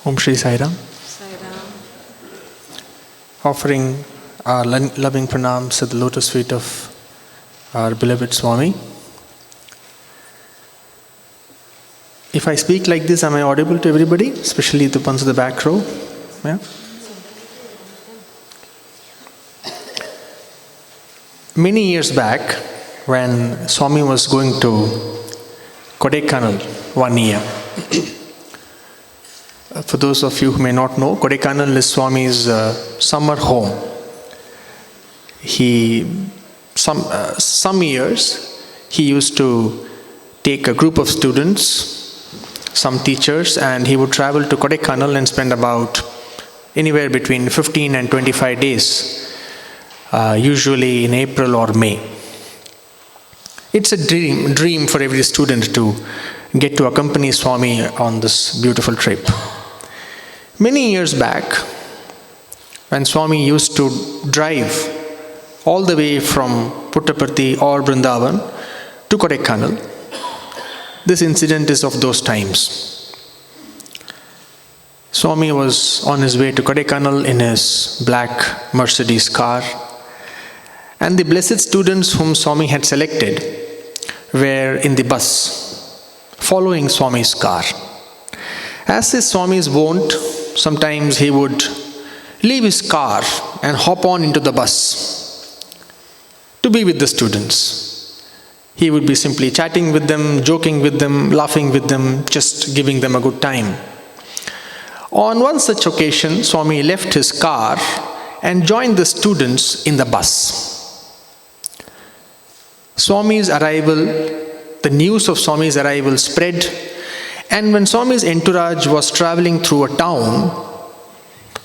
Om Shri Sai Ram. Offering our loving pranams at the lotus feet of our beloved Swami. If I speak like this, am I audible to everybody? Especially the ones in the back row? Yeah? Many years back, when Swami was going to Kodaikanal 1 year, for those of you who may not know, Kodaikanal is Swami's summer home. Some years, he used to take a group of students, some teachers, and he would travel to Kodaikanal and spend about anywhere between 15 and 25 days, usually in April or May. It's a dream for every student to get to accompany Swami on this beautiful trip. Many years back, when Swami used to drive all the way from Puttaparthi or Vrindavan to Kodaikanal, this incident is of those times. Swami was on his way to Kodaikanal in his black Mercedes car, and the blessed students whom Swami had selected were in the bus, following Swami's car. As is Swami's wont, sometimes he would leave his car and hop on into the bus to be with the students. He would be simply chatting with them, joking with them, laughing with them, just giving them a good time. On one such occasion, Swami left his car and joined the students in the bus. Swami's arrival, the news of Swami's arrival spread, and when Swami's entourage was traveling through a town,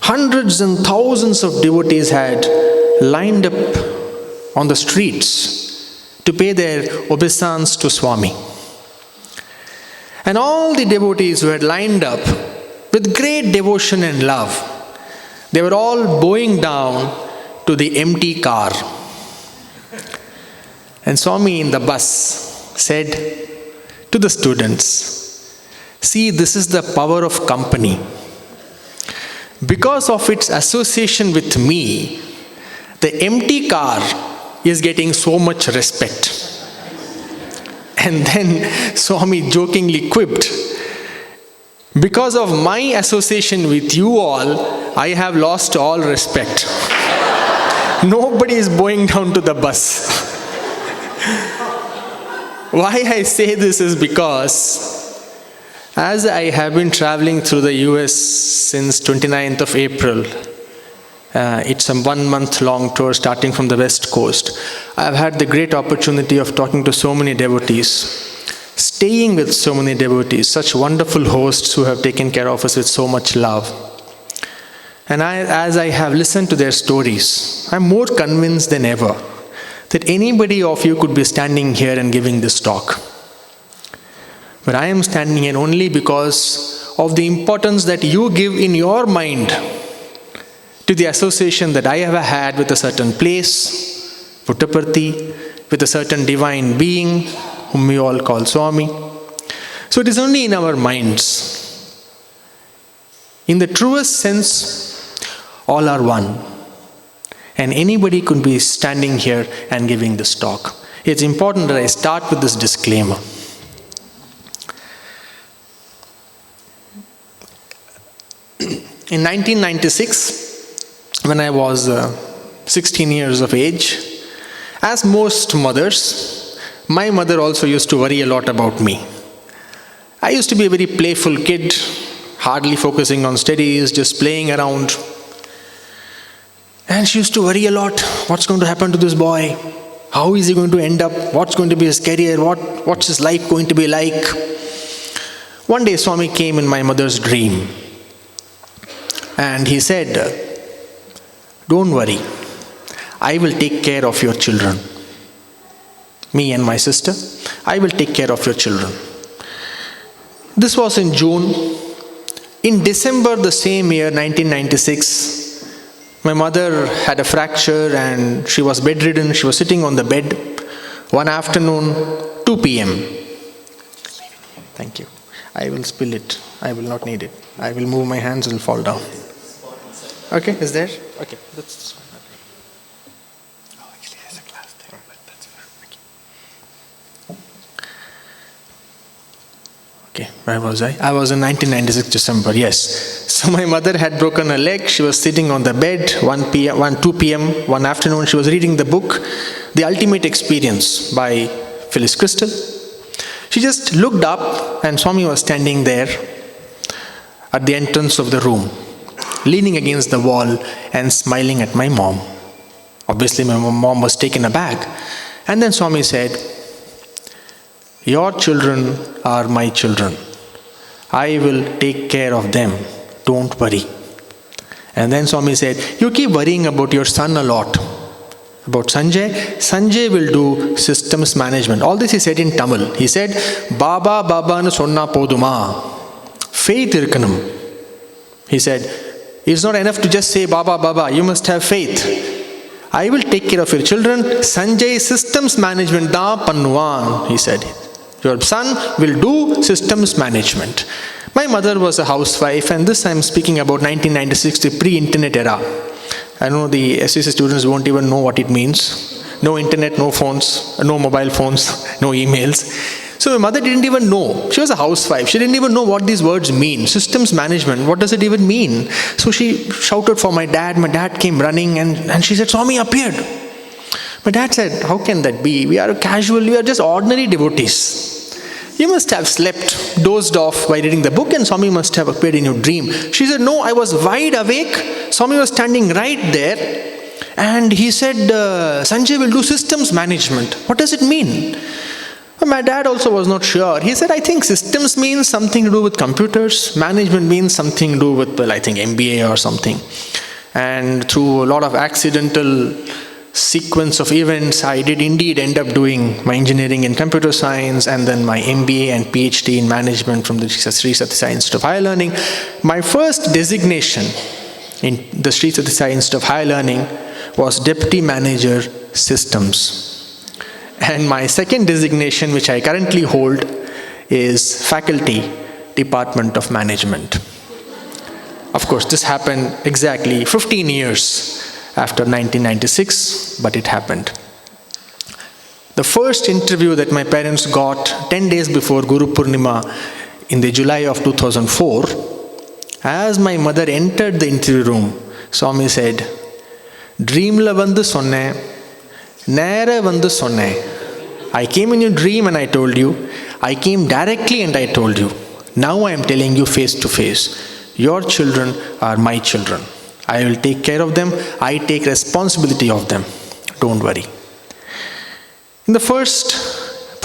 hundreds and thousands of devotees had lined up on the streets to pay their obeisance to Swami. And all the devotees who had lined up with great devotion and love, they were all bowing down to the empty car. And Swami in the bus said to the students, "See, this is the power of company. Because of its association with me, the empty car is getting so much respect." And then Swami jokingly quipped, "Because of my association with you all, I have lost all respect." Nobody is bowing down to the bus. Why I say this is because as I have been traveling through the US since 29th of April, it's a 1-month long tour starting from the West Coast. I've had the great opportunity of talking to so many devotees, staying with so many devotees, such wonderful hosts who have taken care of us with so much love. And as I have listened to their stories, I'm more convinced than ever that anybody of you could be standing here and giving this talk. But I am standing here only because of the importance that you give in your mind to the association that I have had with a certain place, Puttaparthi, with a certain divine being, whom we all call Swami. So it is only in our minds. In the truest sense, all are one. And anybody could be standing here and giving this talk. It's important that I start with this disclaimer. In 1996, when I was 16 years of age, as most mothers, my mother also used to worry a lot about me. I used to be a very playful kid, hardly focusing on studies, just playing around. And she used to worry a lot. What's going to happen to this boy? How is he going to end up? What's going to be his career? What's his life going to be like? One day Swami came in my mother's dream. And he said, "Don't worry. I will take care of your children. Me and my sister, I will take care of your children." This was in June. In December the same year, 1996, my mother had a fracture and she was bedridden. She was sitting on the bed one afternoon, 2 p.m. Thank you. I will spill it. I will not need it. I will move my hands, it will fall down. Okay, is there? Okay, that's this one. Oh, actually, there's a glass there, but that's fine. Okay, where was I? I was in 1996 December, yes. So my mother had broken her leg. She was sitting on the bed, 2 p.m. one afternoon. She was reading the book, The Ultimate Experience by Phyllis Crystal. She just looked up and Swami was standing there at the entrance of the room, leaning against the wall and smiling at my mom. Obviously, my mom was taken aback. And then Swami said, "Your children are my children. I will take care of them. Don't worry." And then Swami said, "You keep worrying about your son a lot. About Sanjay. Sanjay will do systems management." All this he said in Tamil. He said, "Baba, Baba nu sonna poduma. Faith irkanum." He said, "It's not enough to just say Baba, Baba. You must have faith. I will take care of your children. Sanjay systems management da pannuvan." He said, "Your son will do systems management." My mother was a housewife, and this I am speaking about 1996, the pre-internet era. I know the SCC students won't even know what it means. No internet, no phones, no mobile phones, no emails. So my mother didn't even know. She was a housewife. She didn't even know what these words mean. Systems management, what does it even mean? So she shouted for my dad. My dad came running and she said, "Swami appeared." My dad said, "How can that be? We are just ordinary devotees. You must have slept, dozed off by reading the book, and Swami must have appeared in your dream." She said, "No, I was wide awake. Swami was standing right there. And he said, Sanjay will do systems management." What does it mean? Well, my dad also was not sure. He said, "I think systems means something to do with computers. Management means something to do with, well, I think MBA or something." And through a lot of accidental sequence of events, I did indeed end up doing my engineering in computer science and then my MBA and PhD in management from the Sri Sathya Sai Institute of Higher Learning. My first designation in the Sri Sathya Sai Institute of Higher Learning was Deputy Manager Systems. And my second designation, which I currently hold, is Faculty Department of Management. Of course, this happened exactly 15 years after 1996, but it happened. The first interview that my parents got 10 days before Guru Purnima in the July of 2004, as my mother entered the interview room, Swami said, "Dreamla vandu sonne, nera vandu sonne. I came in your dream and I told you. I came directly and I told you. Now I am telling you face to face. Your children are my children. I will take care of them. I take responsibility of them. Don't worry." In the first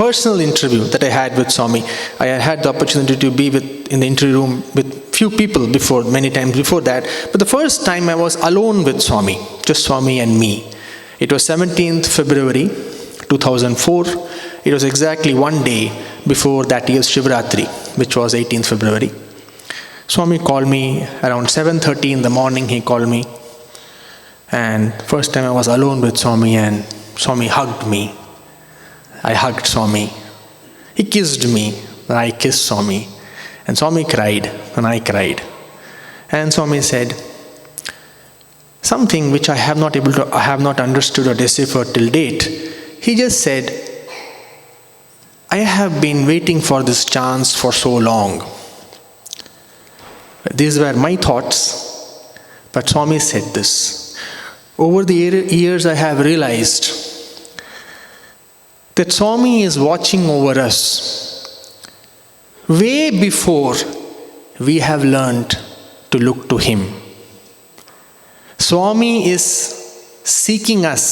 personal interview that I had with Swami, I had the opportunity to be in the interview room with few people many times before that. But the first time I was alone with Swami, just Swami and me. It was 17th February 2004. It was exactly one day before that year's Shivratri, which was 18th February. Swami called me around 7:30 in the morning. He called me, and first time I was alone with Swami, and Swami hugged me. I hugged Swami. He kissed me, and I kissed Swami. And Swami cried, and I cried. And Swami said something which I have not understood or deciphered till date. He just said, "I have been waiting for this chance for so long." These were my thoughts, but Swami said this. Over the years, I have realized that Swami is watching over us way before we have learned to look to Him. Swami is seeking us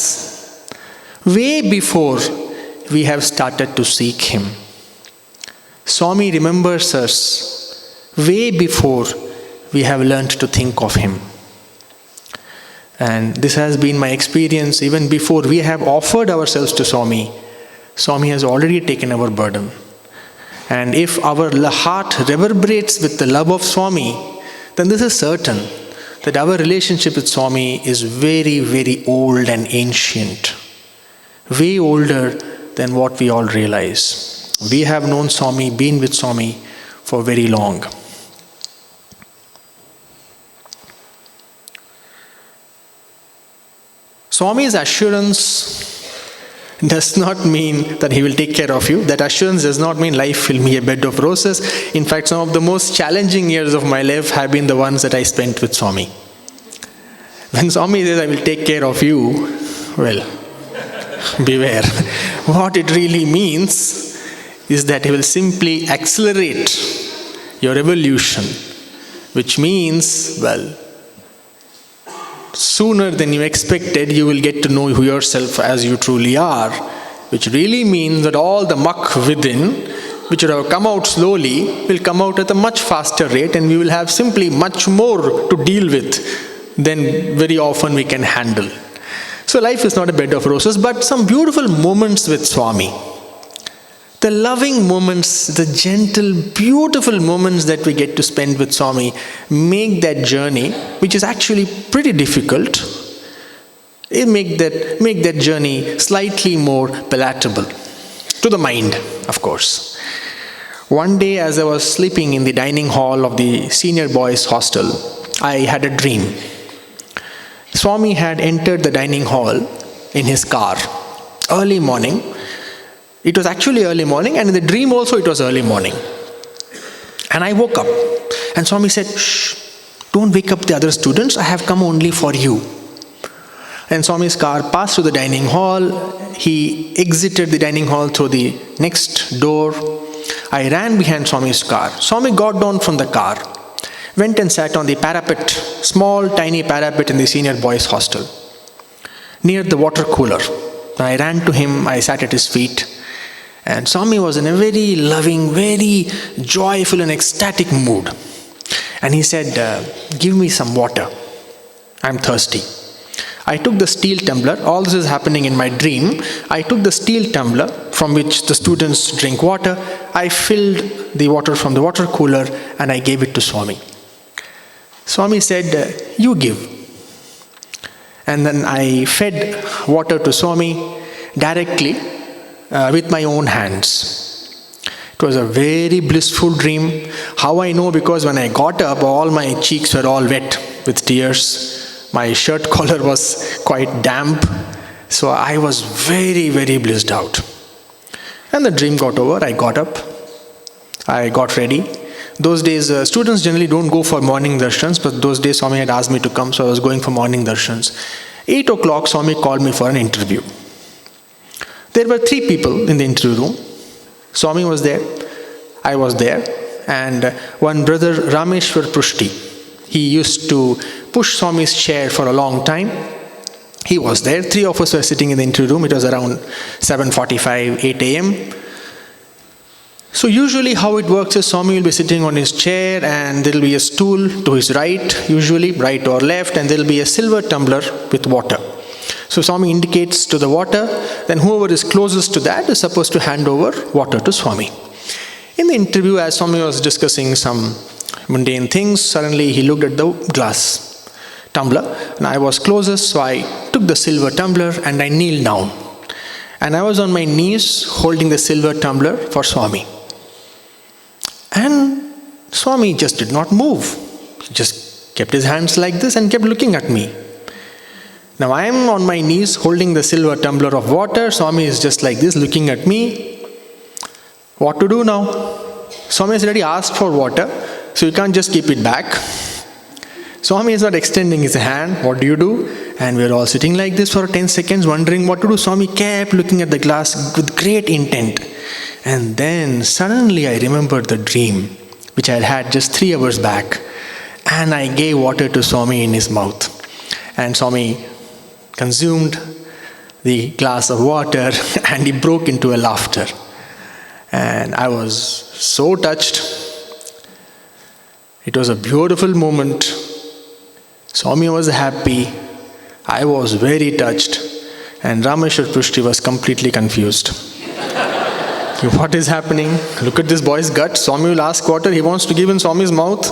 way before we have started to seek Him. Swami remembers us way before we have learned to think of Him. And this has been my experience even before we have offered ourselves to Swami. Swami has already taken our burden. And if our heart reverberates with the love of Swami, then this is certain that our relationship with Swami is very, very old and ancient. Way older than what we all realize. We have known Swami, been with Swami for very long. Swami's assurance does not mean that he will take care of you. That assurance does not mean life will be a bed of roses. In fact, some of the most challenging years of my life have been the ones that I spent with Swami. When Swami says, I will take care of you, well, beware. What it really means is that he will simply accelerate your evolution, which means, well, sooner than you expected, you will get to know yourself as you truly are, which really means that all the muck within, which would have come out slowly, will come out at a much faster rate, and we will have simply much more to deal with than very often we can handle. So life is not a bed of roses, but some beautiful moments with Swami. The loving moments, the gentle, beautiful moments that we get to spend with Swami make that journey, which is actually pretty difficult, make that journey slightly more palatable to the mind, of course. One day, as I was sleeping in the dining hall of the senior boys' hostel, I had a dream. Swami had entered the dining hall in his car, early morning. It was actually early morning, and in the dream also it was early morning. And I woke up, and Swami said, "Shh, don't wake up the other students, I have come only for you." And Swami's car passed through the dining hall. He exited the dining hall through the next door. I ran behind Swami's car. Swami got down from the car, went and sat on the parapet, small tiny parapet in the senior boys' hostel, near the water cooler. I ran to him, I sat at his feet. And Swami was in a very loving, very joyful and ecstatic mood. And he said, "Give me some water. I'm thirsty." I took the steel tumbler. All this is happening in my dream. I took the steel tumbler from which the students drink water. I filled the water from the water cooler and I gave it to Swami. Swami said, "You give." And then I fed water to Swami directly with my own hands. It was a very blissful dream. How I know? Because when I got up, all my cheeks were all wet with tears. My shirt collar was quite damp. So I was very, very blissed out. And the dream got over. I got up. I got ready. Those days, students generally don't go for morning darshans, but those days Swami had asked me to come, so I was going for morning darshans. 8 o'clock, Swami called me for an interview. There were 3 people in the interview room. Swami was there, I was there, and one brother, Rameshwar Prushti. He used to push Swami's chair for a long time. He was there. 3 of us were sitting in the interview room. It was around 7:45, 8 a.m. So usually how it works is Swami will be sitting on his chair and there will be a stool to his right, usually right or left, and there will be a silver tumbler with water. So Swami indicates to the water, then whoever is closest to that is supposed to hand over water to Swami. In the interview, as Swami was discussing some mundane things, suddenly he looked at the glass tumbler, and I was closest, so I took the silver tumbler and I kneeled down. And I was on my knees holding the silver tumbler for Swami. And Swami just did not move. He just kept his hands like this and kept looking at me. Now I am on my knees holding the silver tumbler of water. Swami is just like this looking at me. What to do now? Swami has already asked for water, so you can't just keep it back. Swami is not extending his hand. What do you do? And we are all sitting like this for 10 seconds wondering what to do. Swami kept looking at the glass with great intent. And then suddenly I remembered the dream which I had had just 3 hours back. And I gave water to Swami in his mouth. And Swami consumed the glass of water and he broke into a laughter. And I was so touched. It was a beautiful moment. Swami was happy. I was very touched. And Rameshwar Prushti was completely confused. What is happening? Look at this boy's gut. Swami will ask water. He wants to give in Swami's mouth.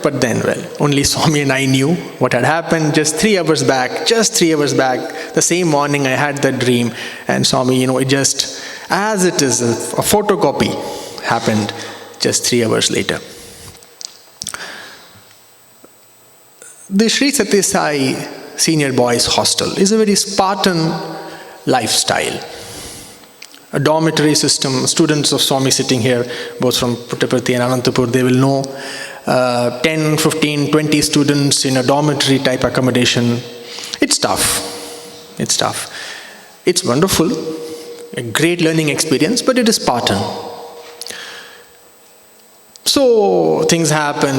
But then, well, only Swami and I knew what had happened just 3 hours back. Just 3 hours back. The same morning I had that dream. And Swami, it just, as it is, a photocopy happened. just 3 hours later. The Sri Sathya Sai Senior Boys Hostel is a very Spartan lifestyle. A dormitory system. Students of Swami sitting here, both from Puttaparthi and Anantapur, they will know 10, 15, 20 students in a dormitory type accommodation. It's tough. It's tough. It's wonderful, a great learning experience, but it is Spartan. So things happen,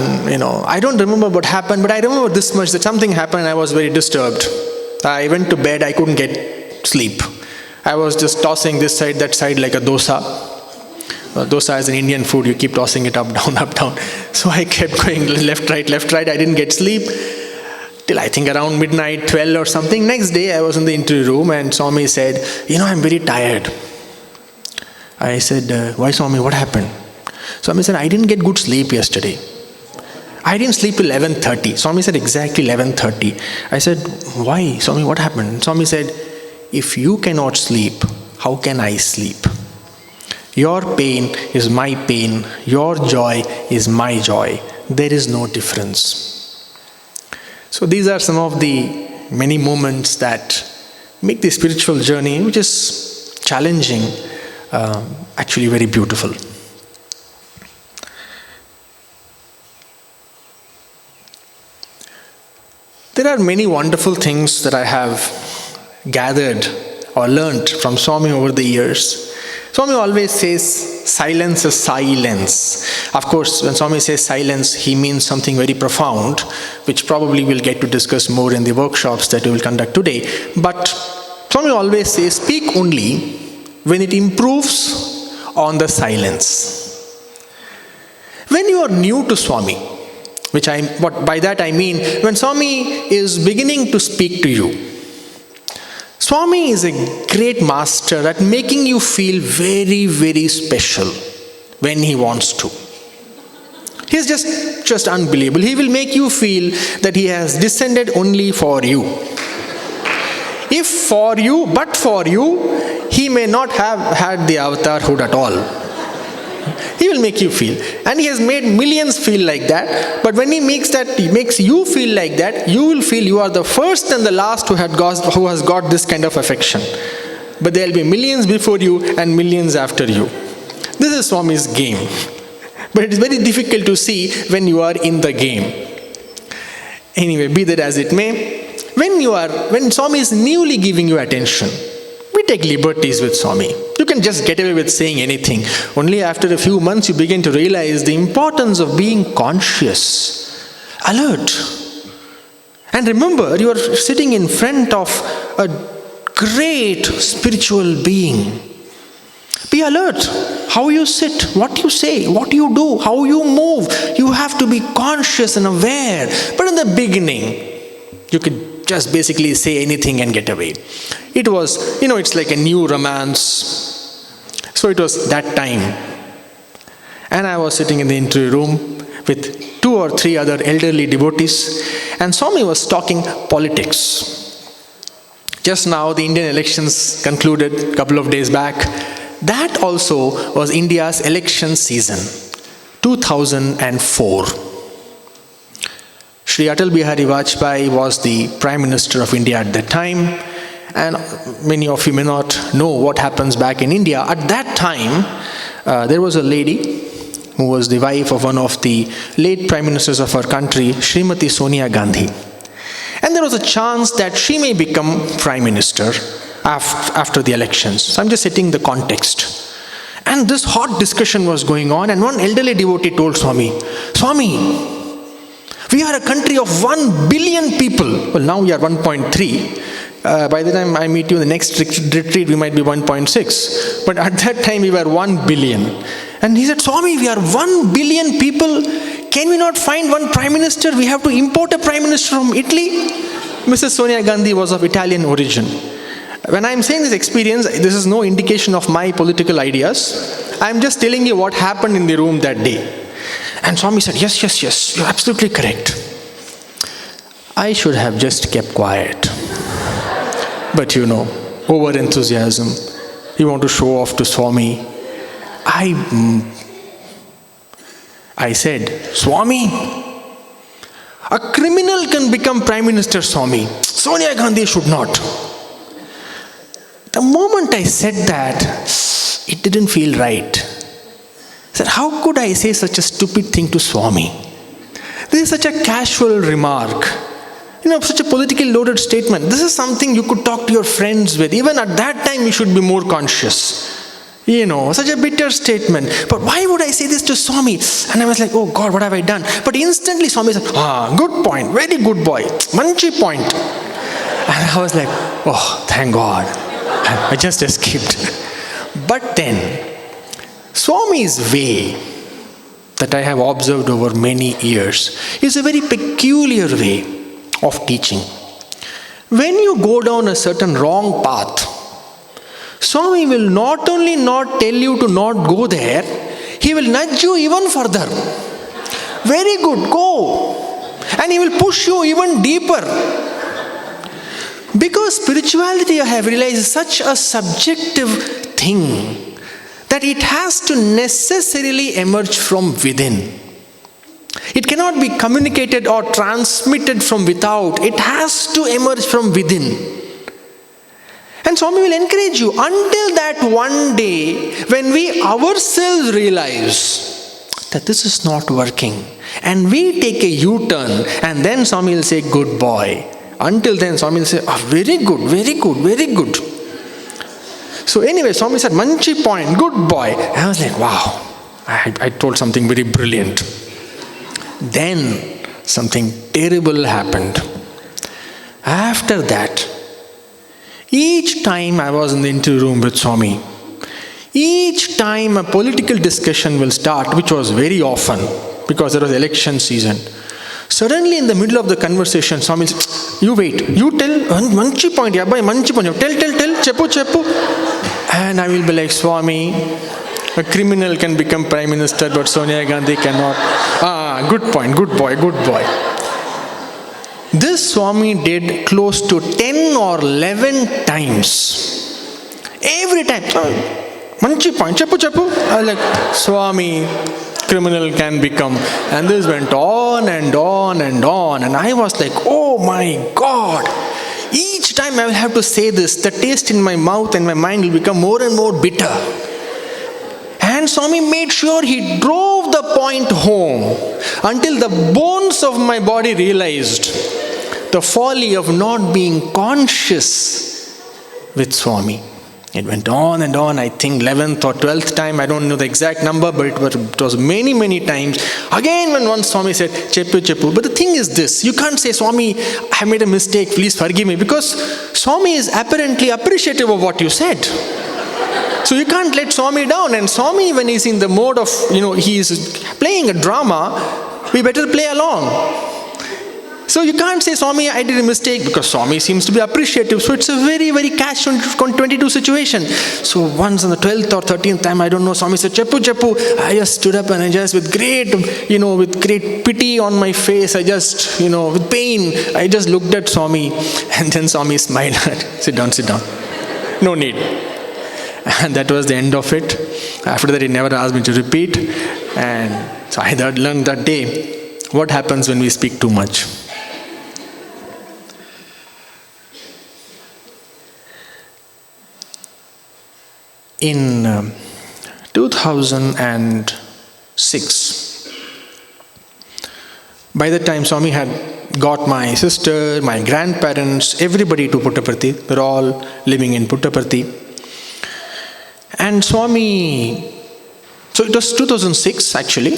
I don't remember what happened, but I remember this much, that something happened and I was very disturbed. I went to bed, I couldn't get sleep. I was just tossing this side, that side like a dosa. Dosa is an Indian food, you keep tossing it up, down. So I kept going left, right. I didn't get sleep till I think around midnight, 12 or something. Next day I was in the interview room and Swami said, I'm very tired. I said, why Swami, what happened? Swami said, I didn't get good sleep yesterday. I didn't sleep till 11:30. Swami said, exactly 11:30. I said, why? Swami, what happened? Swami said, if you cannot sleep, how can I sleep? Your pain is my pain. Your joy is my joy. There is no difference. So these are some of the many moments that make the spiritual journey, which is challenging, actually very beautiful. There are many wonderful things that I have gathered or learned from Swami over the years. Swami always says, silence is silence. Of course, when Swami says silence, he means something very profound, which probably we'll get to discuss more in the workshops that we will conduct today. But Swami always says, speak only when it improves on the silence. When you are new to Swami, by that I mean, when Swami is beginning to speak to you, Swami is a great master at making you feel very, very special when he wants to. He's just unbelievable. He will make you feel that he has descended only for you. If for you, but for you, he may not have had the avatarhood at all. He will make you feel. And he has made millions feel like that. But when he makes you feel like that, you will feel you are the first and the last who has got this kind of affection. But there will be millions before you and millions after you. This is Swami's game. But it is very difficult to see when you are in the game. Anyway, be that as it may, when Swami is newly giving you attention, we take liberties with Swami. You can just get away with saying anything. Only after a few months you begin to realize the importance of being conscious, alert. And remember, you are sitting in front of a great spiritual being. Be alert. How you sit, what you say, what you do, how you move. You have to be conscious and aware. But in the beginning, you could just basically say anything and get away. It was, it's like a new romance. So it was that time. And I was sitting in the interview room with 2 or 3 other elderly devotees. And Swami was talking politics. Just now the Indian elections concluded a couple of days back. That also was India's election season, 2004. Shri Atal Bihari Vajpayee was the Prime Minister of India at that time, and many of you may not know what happens back in India. At that time, there was a lady who was the wife of one of the late Prime Ministers of our country, Srimati Sonia Gandhi. And there was a chance that she may become Prime Minister after the elections. So I'm just setting the context. And this hot discussion was going on, and one elderly devotee told Swami, Swami, we are a country of 1 billion people. Well, now we are 1.3. By the time I meet you in the next retreat, we might be 1.6. But at that time, we were 1 billion. And he said, Swami, we are 1 billion people. Can we not find one Prime Minister? We have to import a Prime Minister from Italy. Mrs. Sonia Gandhi was of Italian origin. When I'm saying this experience, this is no indication of my political ideas. I'm just telling you what happened in the room that day. And Swami said, yes, you're absolutely correct. I should have just kept quiet. But over enthusiasm, you want to show off to Swami. I said, Swami, a criminal can become Prime Minister, Swami. Sonia Gandhi should not. The moment I said that, it didn't feel right. I said, how could I say such a stupid thing to Swami? This is such a casual remark. Such a politically loaded statement. This is something you could talk to your friends with. Even at that time, you should be more conscious. Such a bitter statement. But why would I say this to Swami? And I was like, oh God, what have I done? But instantly Swami said, good point, very good boy, manchi point. And I was like, oh, thank God. I just escaped. But then, Swami's way that I have observed over many years is a very peculiar way of teaching. When you go down a certain wrong path, Swami will not only not tell you to not go there, he will nudge you even further. Very good, go. And he will push you even deeper. Because spirituality, I have realized, is such a subjective thing that it has to necessarily emerge from within. It cannot be communicated or transmitted from without. It has to emerge from within. And Swami will encourage you until that one day when we ourselves realize that this is not working. And we take a U-turn, and then Swami will say, good boy. Until then, Swami will say, very good, very good, very good. So anyway, Swami said, manchi point, good boy. And I was like, wow, I told something very brilliant. Then something terrible happened. After that, each time I was in the interview room with Swami, each time a political discussion will start, which was very often because there was election season. Suddenly in the middle of the conversation, Swami said, you wait, you tell, manchi point, yeah, boy, manchi point, tell, chepu. And I will be like, Swami, a criminal can become Prime Minister, but Sonia Gandhi cannot. Good point, good boy. This Swami did close to 10 or 11 times. Every time, manchi point, chepu. I was like, Swami, criminal can become. And this went on and on and on. And I was like, oh my God. Each time I will have to say this, the taste in my mouth and my mind will become more and more bitter. And Swami made sure he drove the point home until the bones of my body realized the folly of not being conscious with Swami. It went on and on, I think 11th or 12th time, I don't know the exact number, but it was many, many times. Again, when one Swami said, chepu. But the thing is this, you can't say, Swami, I made a mistake, please forgive me, because Swami is apparently appreciative of what you said. So you can't let Swami down. And Swami, when he's in the mode of, he is playing a drama, we better play along. So you can't say, Swami, I did a mistake, because Swami seems to be appreciative. So it's a very, very catch-22 situation. So once on the 12th or 13th time, I don't know, Swami said, chepu. I just stood up and I just with great pity on my face, I just, with pain, I just looked at Swami. And then Swami smiled. Sit down. No need. And that was the end of it. After that, he never asked me to repeat. And so I learned that day what happens when we speak too much. In 2006, by the time Swami had got my sister, my grandparents, everybody to Puttaparthi, they're all living in Puttaparthi. And Swami, so it was 2006 actually,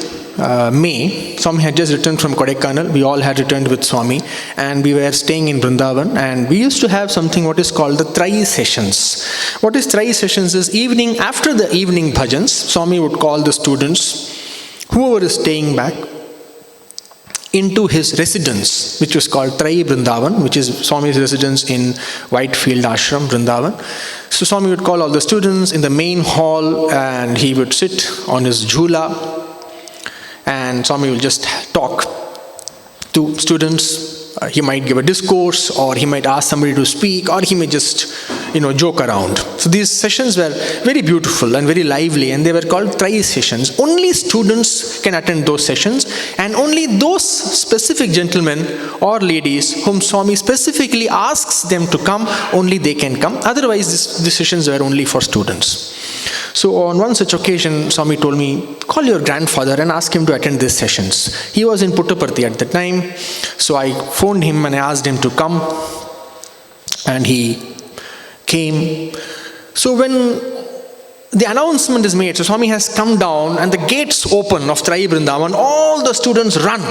May. Swami had just returned from Kodaikanal. We all had returned with Swami, and we were staying in Vrindavan, and we used to have something what is called the Trai sessions. What is Trai sessions is evening, after the evening bhajans, Swami would call the students, whoever is staying back, into his residence, which was called Trai Vrindavan, which is Swami's residence in Whitefield Ashram, Vrindavan. So Swami would call all the students in the main hall, and he would sit on his jhula, and Swami will just talk to students he might give a discourse, or he might ask somebody to speak, or he may just, joke around. So these sessions were very beautiful and very lively, and they were called tri sessions. Only students can attend those sessions, and only those specific gentlemen or ladies whom Swami specifically asks them to come, only they can come. Otherwise, these sessions were only for students. So on one such occasion, Swami told me, call your grandfather and ask him to attend these sessions. He was in Puttaparthi at the time. So I phoned him and I asked him to come. And he came. So when the announcement is made, so Swami has come down and the gates open of Trai Vrindavan, all the students run.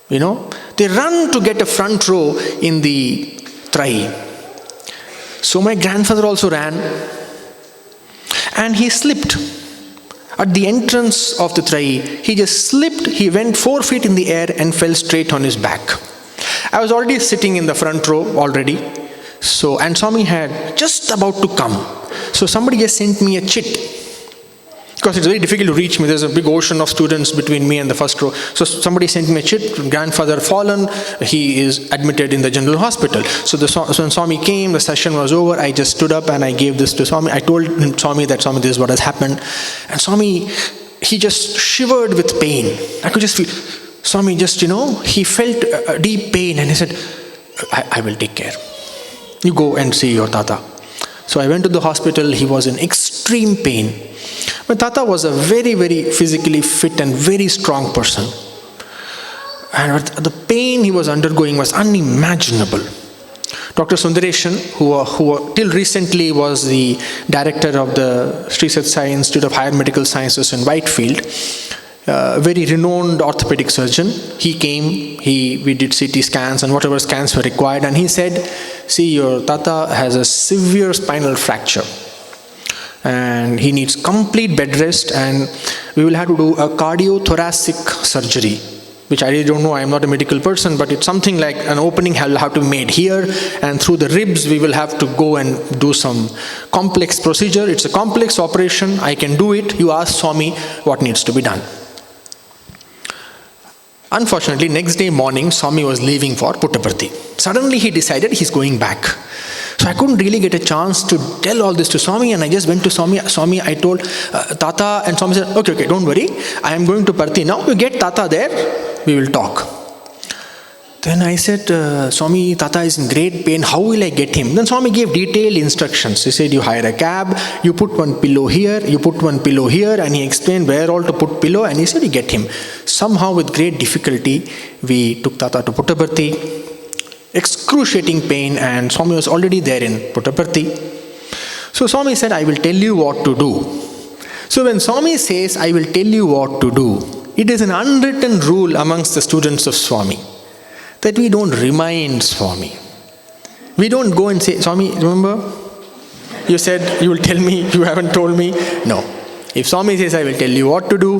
They run to get a front row in the Trai. So my grandfather also ran. And he slipped. At the entrance of the Trai, he just slipped. He went 4 feet in the air and fell straight on his back. I was already sitting in the front row already. And Swami had just about to come. So somebody just sent me a chit. Because it's very difficult to reach me. There's a big ocean of students between me and the first row. So somebody sent me a chit. Grandfather fallen. He is admitted in the general hospital. So when Swami came, the session was over. I just stood up and I gave this to Swami. I told Swami that, Swami, this is what has happened. And Swami, he just shivered with pain. I could just feel, Swami just, he felt a deep pain. And he said, I will take care. You go and see your Tata. So I went to the hospital. He was in extreme pain. My Tata was a very, very physically fit and very strong person. And the pain he was undergoing was unimaginable. Dr. Sundareshan, who till recently was the director of the Sri Sathya Sai Institute of Higher Medical Sciences in Whitefield, a very renowned orthopedic surgeon, he came, we did CT scans and whatever scans were required, and he said, see, your Tata has a severe spinal fracture. And he needs complete bed rest, and we will have to do a cardiothoracic surgery, which I really don't know. I am not a medical person, but it's something like an opening will have to be made here, and through the ribs we will have to go and do some complex procedure. It's a complex operation. I can do it. You ask Swami what needs to be done. Unfortunately, next day morning, Swami was leaving for Puttaparthi. Suddenly he decided he's going back. So I couldn't really get a chance to tell all this to Swami, and I just went to Swami. Swami, I told Tata, and Swami said, okay, don't worry. I am going to Parthi now. You get Tata there, we will talk. Then I said, Swami, Tata is in great pain. How will I get him? Then Swami gave detailed instructions. He said, you hire a cab, you put one pillow here, you put one pillow here, and he explained where all to put pillow, and he said, you get him. Somehow with great difficulty, we took Tata to Puttaparthi. Excruciating pain, and Swami was already there in Puttaparthi. So Swami said, I will tell you what to do. So when Swami says, I will tell you what to do, it is an unwritten rule amongst the students of Swami that we don't remind Swami. We don't go and say, Swami, remember? You said you will tell me, you haven't told me. No. If Swami says, I will tell you what to do,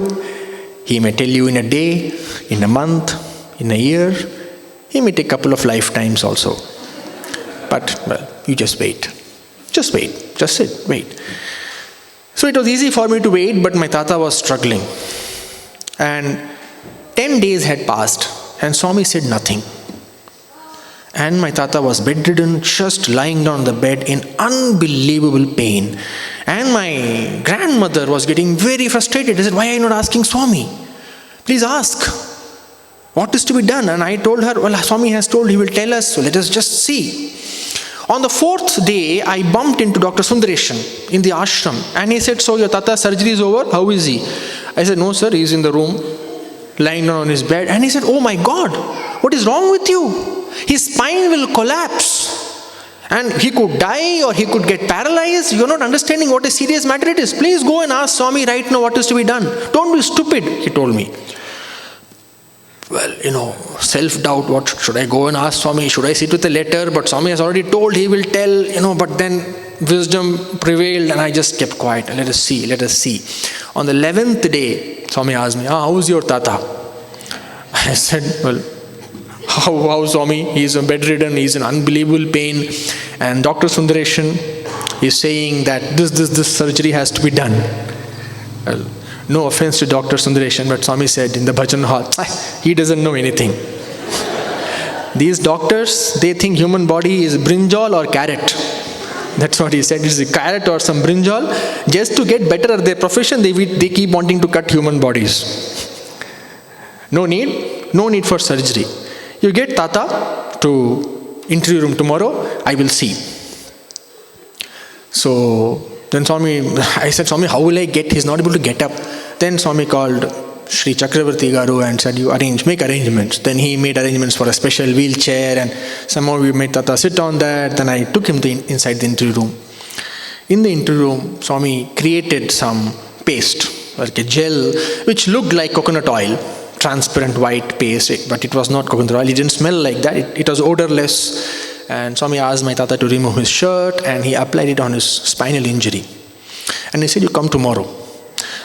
he may tell you in a day, in a month, in a year. He may take a couple of lifetimes also. But, well, you just wait. Just wait. Just sit. Wait. So it was easy for me to wait, but my Tata was struggling. And 10 days had passed, and Swami said nothing. And my Tata was bedridden, just lying down on the bed in unbelievable pain. And my grandmother was getting very frustrated. I said, why are you not asking Swami? Please ask. What is to be done? And I told her, well, Swami has told he will tell us, so let us just see. On the 4th day, I bumped into Dr. Sundareshan in the ashram, and he said, so your Tata surgery is over? How is he? I said, no sir, he is in the room, lying down on his bed. And he said, oh my God, what is wrong with you? His spine will collapse. And he could die or he could get paralyzed. You are not understanding what a serious matter it is. Please go and ask Swami right now what is to be done. Don't be stupid, he told me. Well, self-doubt, what should I go and ask Swami? Should I sit with a letter? But Swami has already told he will tell, but then wisdom prevailed and I just kept quiet. Let us see. On the 11th day, Swami asked me, how's your Tata? I said, well, how Swami? He is bedridden, he is in unbelievable pain. And Dr. Sundareshan is saying that this surgery has to be done. Well, no offense to Dr. Sundareshan, but Swami said in the bhajan hall, he doesn't know anything. These doctors, they think human body is brinjal or carrot. That's what he said. It's a carrot or some brinjal. Just to get better at their profession, they keep wanting to cut human bodies. No need for surgery. You get Tata to interview room tomorrow, I will see. So then I said, Swami, how will I get? He's not able to get up. Then Swami called Sri Chakravarti Garu and said, make arrangements. Then he made arrangements for a special wheelchair, and somehow we made Tata sit on that. Then I took him inside the interview room. In the interview room, Swami created some paste, like a gel, which looked like coconut oil, transparent white paste, but it was not coconut oil. It didn't smell like that. It was odorless. And Swami asked my Tata to remove his shirt, and he applied it on his spinal injury. And he said, you come tomorrow.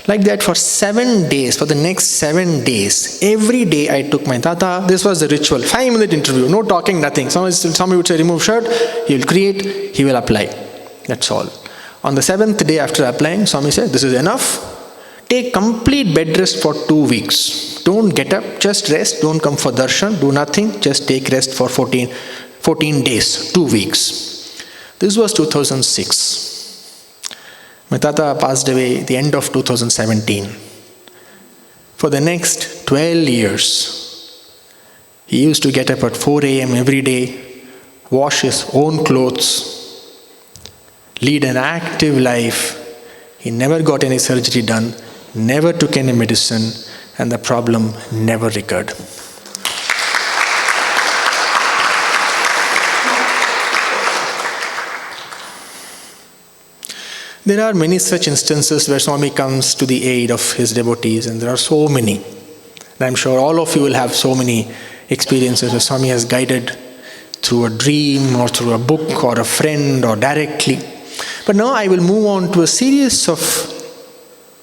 Like that for 7 days, for the next 7 days, every day I took my Tata. This was the ritual. 5-minute interview, no talking, nothing. Somebody would say, remove shirt, he will create, he will apply. That's all. On the 7th day after applying, Swami said, this is enough. Take complete bed rest for 2 weeks. Don't get up, just rest. Don't come for darshan, do nothing. Just take rest for 14 days, 2 weeks. This was 2006. My Tata passed away at the end of 2017. For the next 12 years, he used to get up at 4 a.m. every day, wash his own clothes, lead an active life. He never got any surgery done, never took any medicine, and the problem never recurred. There are many such instances where Swami comes to the aid of his devotees, and there are so many. And I'm sure all of you will have so many experiences where Swami has guided through a dream or through a book or a friend or directly. But now I will move on to a series of,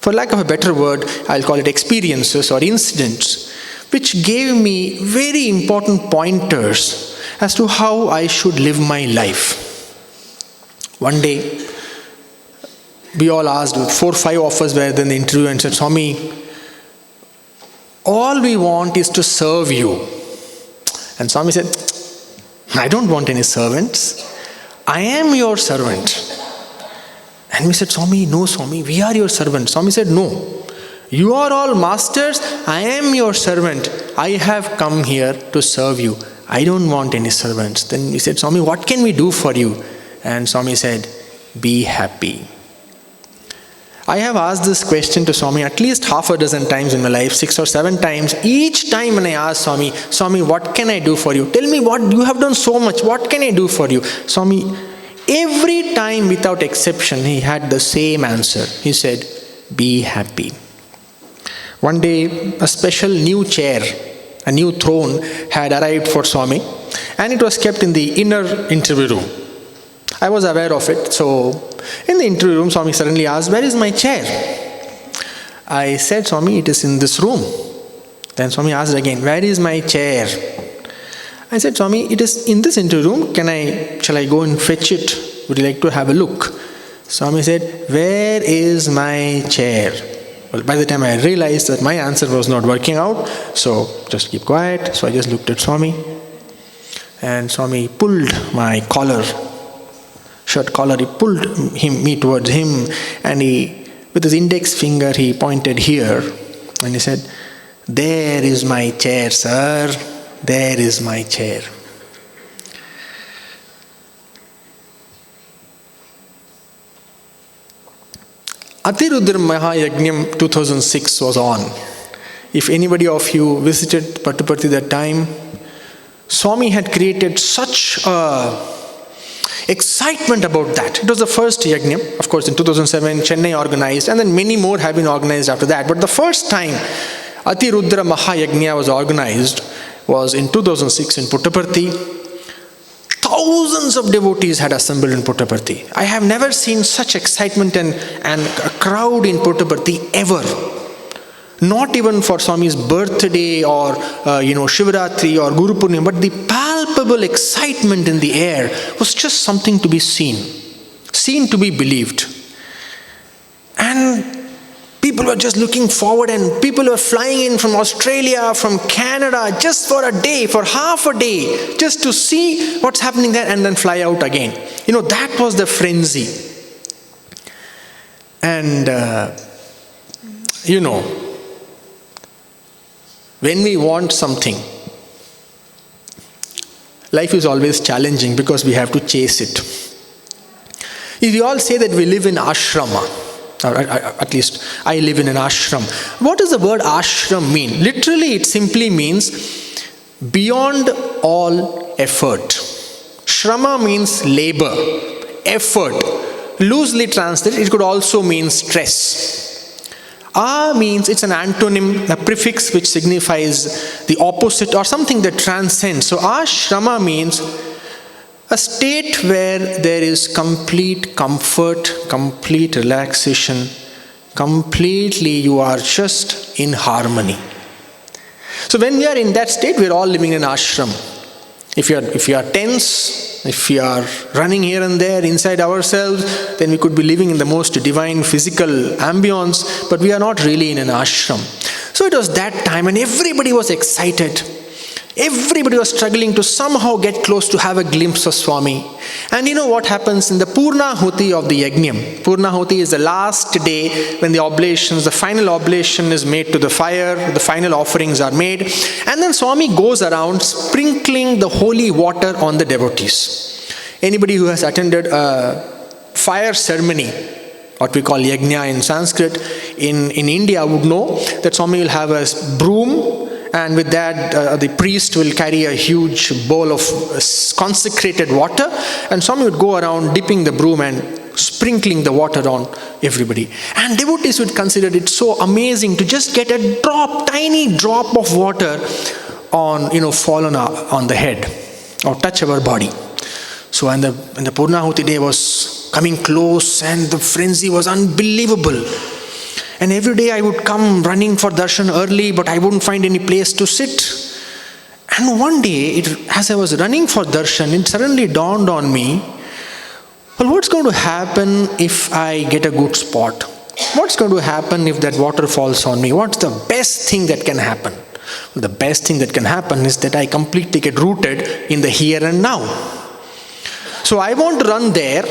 for lack of a better word, I'll call it experiences or incidents, which gave me very important pointers as to how I should live my life. One day, we all asked, 4 or 5 of us were in the interview and said, Swami, all we want is to serve you. And Swami said, I don't want any servants. I am your servant. And we said, Swami, no Swami, we are your servants. Swami said, no. You are all masters. I am your servant. I have come here to serve you. I don't want any servants. Then we said, Swami, what can we do for you? And Swami said, be happy. I have asked this question to Swami at least half a dozen times in my life, 6 or 7 times. Each time when I ask Swami, Swami, what can I do for you? Tell me what, you have done so much, what can I do for you? Swami, every time without exception, he had the same answer. He said, be happy. One day, a special new chair, a new throne had arrived for Swami, and it was kept in the inner interview room. I was aware of it, so in the interview room, Swami suddenly asked, where is my chair? I said, Swami, it is in this room. Then Swami asked again, where is my chair? I said, Swami, it is in this interview room. Shall I go and fetch it? Would you like to have a look? Swami said, where is my chair? Well, by the time I realized that my answer was not working out, so just keep quiet. So I just looked at Swami, and Swami pulled my collar, shirt collar, he pulled me towards him, and he, with his index finger, he pointed here, and he said, there is my chair, sir, there is my chair. Atirudra Mahayagnyam 2006 was on. If anybody of you visited Puttaparthi that time, Swami had created such excitement about that. It was the first Yajna. Of course, in 2007, Chennai organized, and then many more have been organized after that. But the first time Atirudra Mahayagnya was organized was in 2006 in Puttaparthi. Thousands of devotees had assembled in Puttaparthi. I have never seen such excitement and a crowd in Puttaparthi ever. Not even for Swami's birthday or Shivaratri or Guru Purnima, but the palpable excitement in the air was just something to be seen to be believed. And People were just looking forward, and people were flying in from Australia, from Canada, just for a day, for half a day, just to see what's happening there and then fly out again. That was the frenzy. And, when we want something, life is always challenging because we have to chase it. We all say that we live in ashrama. Or at least I live in an ashram. What does the word ashram mean? Literally, it simply means beyond all effort. Shrama means labor, effort. Loosely translated, it could also mean stress. Means it's an antonym, a prefix which signifies the opposite or something that transcends. So ashrama means a state where there is complete comfort, complete relaxation, completely you are just in harmony. So when we are in that state, we are all living in ashram. If you are tense, if you are running here and there inside ourselves, then we could be living in the most divine physical ambience, but we are not really in an ashram. So it was that time, and everybody was excited. Everybody was struggling to somehow get close to have a glimpse of Swami. And you know what happens in the Purnahuti of the Yajnam? Purnahuti is the last day when the oblations, the final oblation is made to the fire, the final offerings are made. And then Swami goes around sprinkling the holy water on the devotees. Anybody who has attended a fire ceremony, what we call yajna in Sanskrit, in India would know that Swami will have a broom, and with that the priest will carry a huge bowl of consecrated water, and Swami would go around dipping the broom and sprinkling the water on everybody. And devotees would consider it so amazing to just get a tiny drop of water fallen on the head or touch our body. So when the Purnahuti day was coming close, and the frenzy was unbelievable. And every day I would come running for darshan early, but I wouldn't find any place to sit. And one day, as I was running for darshan, it suddenly dawned on me, well, what's going to happen if I get a good spot? What's going to happen if that water falls on me? What's the best thing that can happen? Well, the best thing that can happen is that I completely get rooted in the here and now. So I want to run there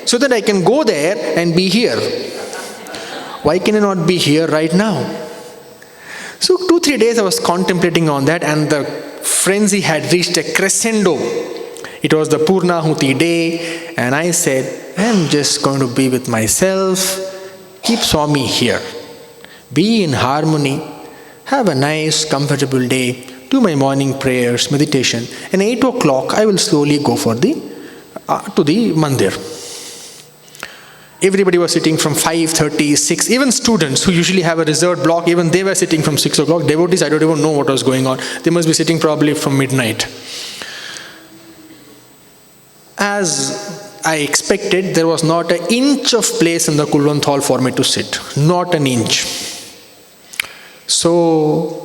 so that I can go there and be here. Why can I not be here right now? So 2-3 days I was contemplating on that, and the frenzy had reached a crescendo. It was the Purnahuti day, and I said, I'm just going to be with myself, keep Swami here, be in harmony, have a nice comfortable day, do my morning prayers, meditation, and 8 o'clock I will slowly go to the mandir. Everybody was sitting from 5:30, 6, even students who usually have a reserved block, even they were sitting from 6 o'clock. Devotees, I don't even know what was going on. They must be sitting probably from midnight. As I expected, there was not an inch of place in the Kulwant hall for me to sit. Not an inch. So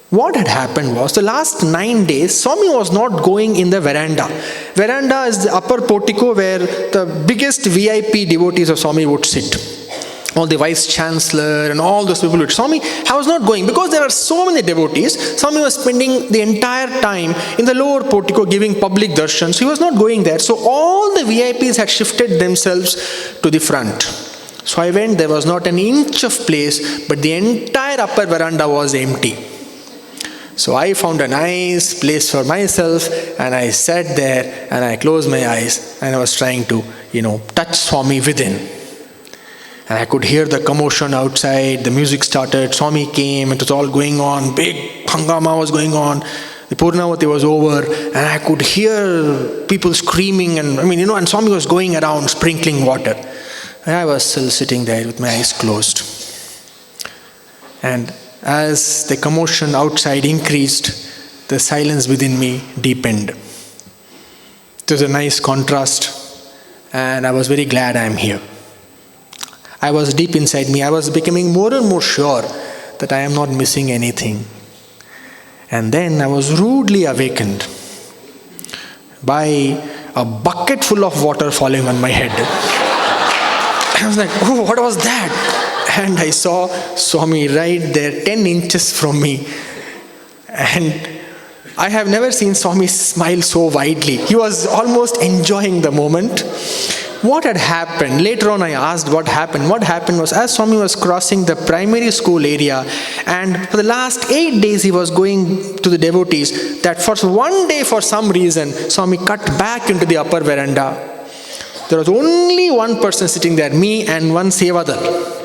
what had happened was, the last 9 days, Swami was not going in the veranda. Veranda is the upper portico where the biggest VIP devotees of Swami would sit. All the vice chancellor and all those people would. Swami, I was not going because there were so many devotees. Swami was spending the entire time in the lower portico giving public darshan. So he was not going there. So all the VIPs had shifted themselves to the front. So I went, there was not an inch of place, but the entire upper veranda was empty. So I found a nice place for myself, and I sat there and I closed my eyes, and I was trying to, touch Swami within. And I could hear the commotion outside, the music started, Swami came, it was all going on, big hangama was going on, the Purnahuti was over, and I could hear people screaming, and Swami was going around sprinkling water. And I was still sitting there with my eyes closed. And as the commotion outside increased, the silence within me deepened. It was a nice contrast, and I was very glad I am here. I was deep inside me. I was becoming more and more sure that I am not missing anything. And then I was rudely awakened by a bucket full of water falling on my head. I was like, oh, what was that? And I saw Swami right there, 10 inches from me. And I have never seen Swami smile so widely. He was almost enjoying the moment. What had happened? Later on I asked what happened. What happened was, as Swami was crossing the primary school area, and for the last 8 days he was going to the devotees, that for one day for some reason, Swami cut back into the upper veranda. There was only one person sitting there, me and one sevadar.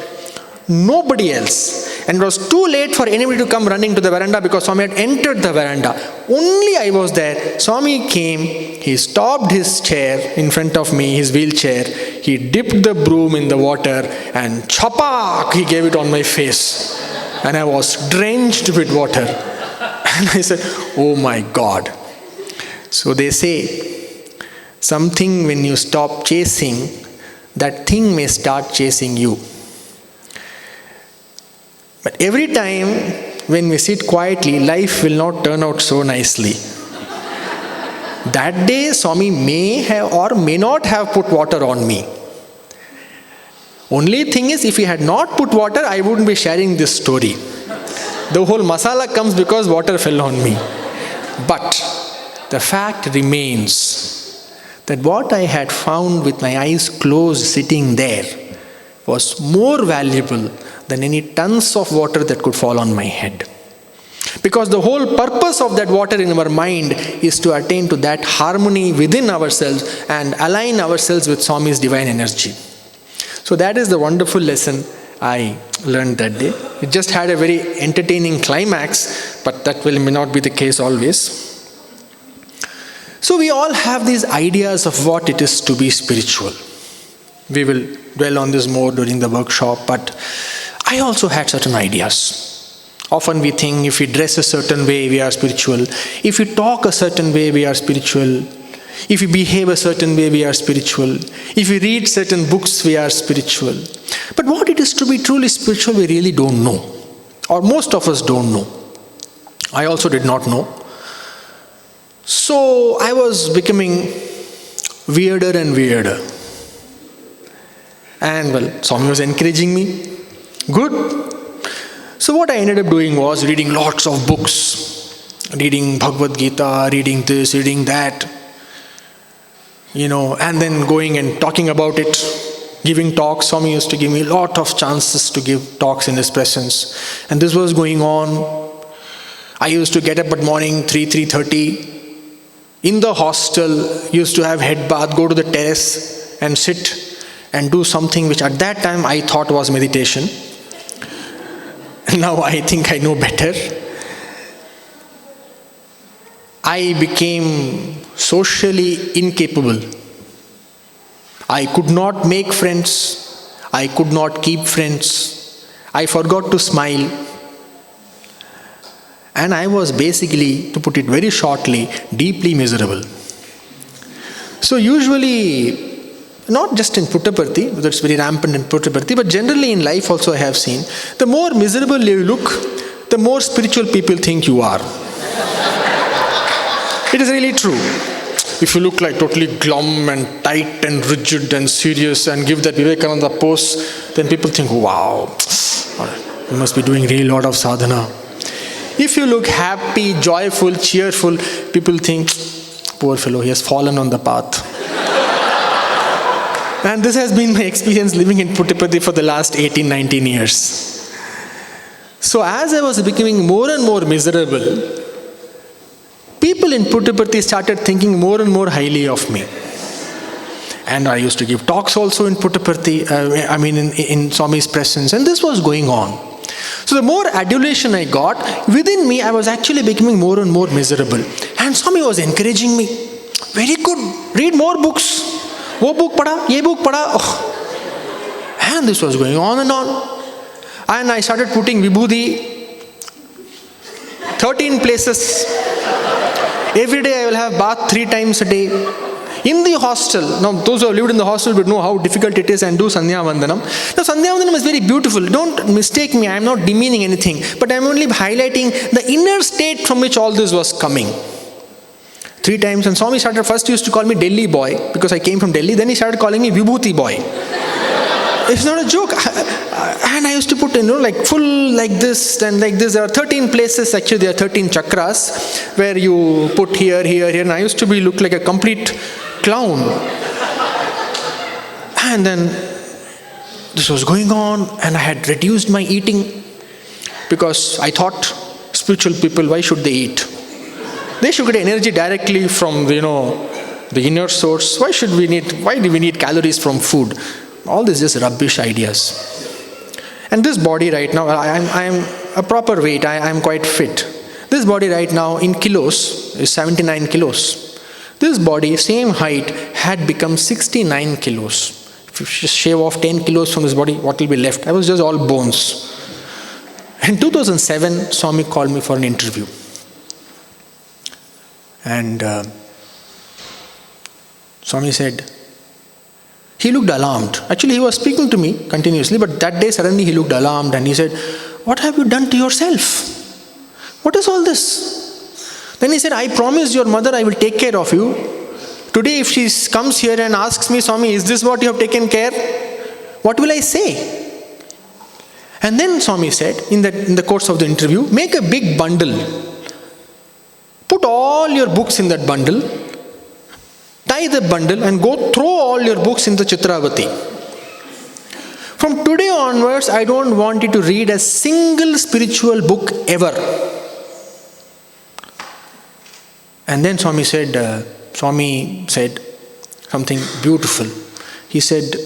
Nobody else. And it was too late for anybody to come running to the veranda because Swami had entered the veranda. Only I was there. Swami came, he stopped his chair in front of me, his wheelchair. He dipped the broom in the water and chapak, he gave it on my face. And I was drenched with water. And I said, oh my God. So they say, something when you stop chasing, that thing may start chasing you. But every time when we sit quietly, life will not turn out so nicely. That day, Swami may have or may not have put water on me. Only thing is, if he had not put water, I wouldn't be sharing this story. The whole masala comes because water fell on me. But the fact remains that what I had found with my eyes closed sitting there was more valuable than any tons of water that could fall on my head. Because the whole purpose of that water in our mind is to attain to that harmony within ourselves and align ourselves with Swami's divine energy. So that is the wonderful lesson I learned that day. It just had a very entertaining climax, but that may not be the case always. So we all have these ideas of what it is to be spiritual. We will dwell on this more during the workshop, but I also had certain ideas. Often we think if we dress a certain way, we are spiritual. If we talk a certain way, we are spiritual. If we behave a certain way, we are spiritual. If we read certain books, we are spiritual. But what it is to be truly spiritual, we really don't know. Or most of us don't know. I also did not know. So I was becoming weirder and weirder. And well, Swami was encouraging me. Good. So what I ended up doing was reading lots of books. Reading Bhagavad Gita, reading this, reading that. And then going and talking about it. Giving talks. Swami used to give me a lot of chances to give talks in his presence. And this was going on. I used to get up at morning 3:30. In the hostel, used to have head bath, go to the terrace and sit and do something which at that time I thought was meditation. Now I think I know better. I became socially incapable. I could not make friends. I could not keep friends. I forgot to smile. And I was basically, to put it very shortly, deeply miserable. So usually, not just in Puttaparthi, that's very rampant in Puttaparthi, but generally in life also I have seen, the more miserable you look, the more spiritual people think you are. It is really true. If you look like totally glum and tight and rigid and serious and give that Vivekananda pose, then people think, wow, you must be doing really a lot of sadhana. If you look happy, joyful, cheerful, people think, poor fellow, he has fallen on the path. And this has been my experience living in Puttaparthi for the last 18, 19 years. So as I was becoming more and more miserable, people in Puttaparthi started thinking more and more highly of me. And I used to give talks also in Puttaparthi, in Swami's presence, and this was going on. So the more adulation I got, within me I was actually becoming more and more miserable. And Swami was encouraging me. Very good, read more books. Wo book pada, ye book pada. Oh. And this was going on and on. And I started putting vibhuti 13 places. Every day I will have bath 3 times a day. In the hostel, now those who have lived in the hostel would know how difficult it is and do Sandhya Vandanam. Now Sandhya Vandanam is very beautiful. Don't mistake me, I am not demeaning anything. But I am only highlighting the inner state from which all this was coming. 3 times, and Swami first used to call me Delhi boy because I came from Delhi. Then he started calling me Vibhuti boy. It's not a joke. And I used to put, like full like this and like this. There are 13 places, actually there are 13 chakras where you put here, here, here. And I used to look like a complete clown. And then this was going on and I had reduced my eating because I thought spiritual people, why should they eat? They should get energy directly from, the inner source. Why do we need calories from food? All this is just rubbish ideas. And this body right now, I am a proper weight, I am quite fit. This body right now in kilos is 79 kilos. This body, same height, had become 69 kilos. If you just shave off 10 kilos from this body, what will be left? I was just all bones. In 2007, Swami called me for an interview. And Swami said, he looked alarmed. Actually, he was speaking to me continuously, but that day suddenly he looked alarmed and he said, what have you done to yourself? What is all this? Then he said, I promised your mother I will take care of you. Today if she comes here and asks me, Swami, is this what you have taken care? What will I say? And then Swami said, in the course of the interview, make a big bundle. Put all your books in that bundle. Tie the bundle and go throw all your books in the Chitravati. From today onwards, I don't want you to read a single spiritual book ever. And then Swami said something beautiful. He said,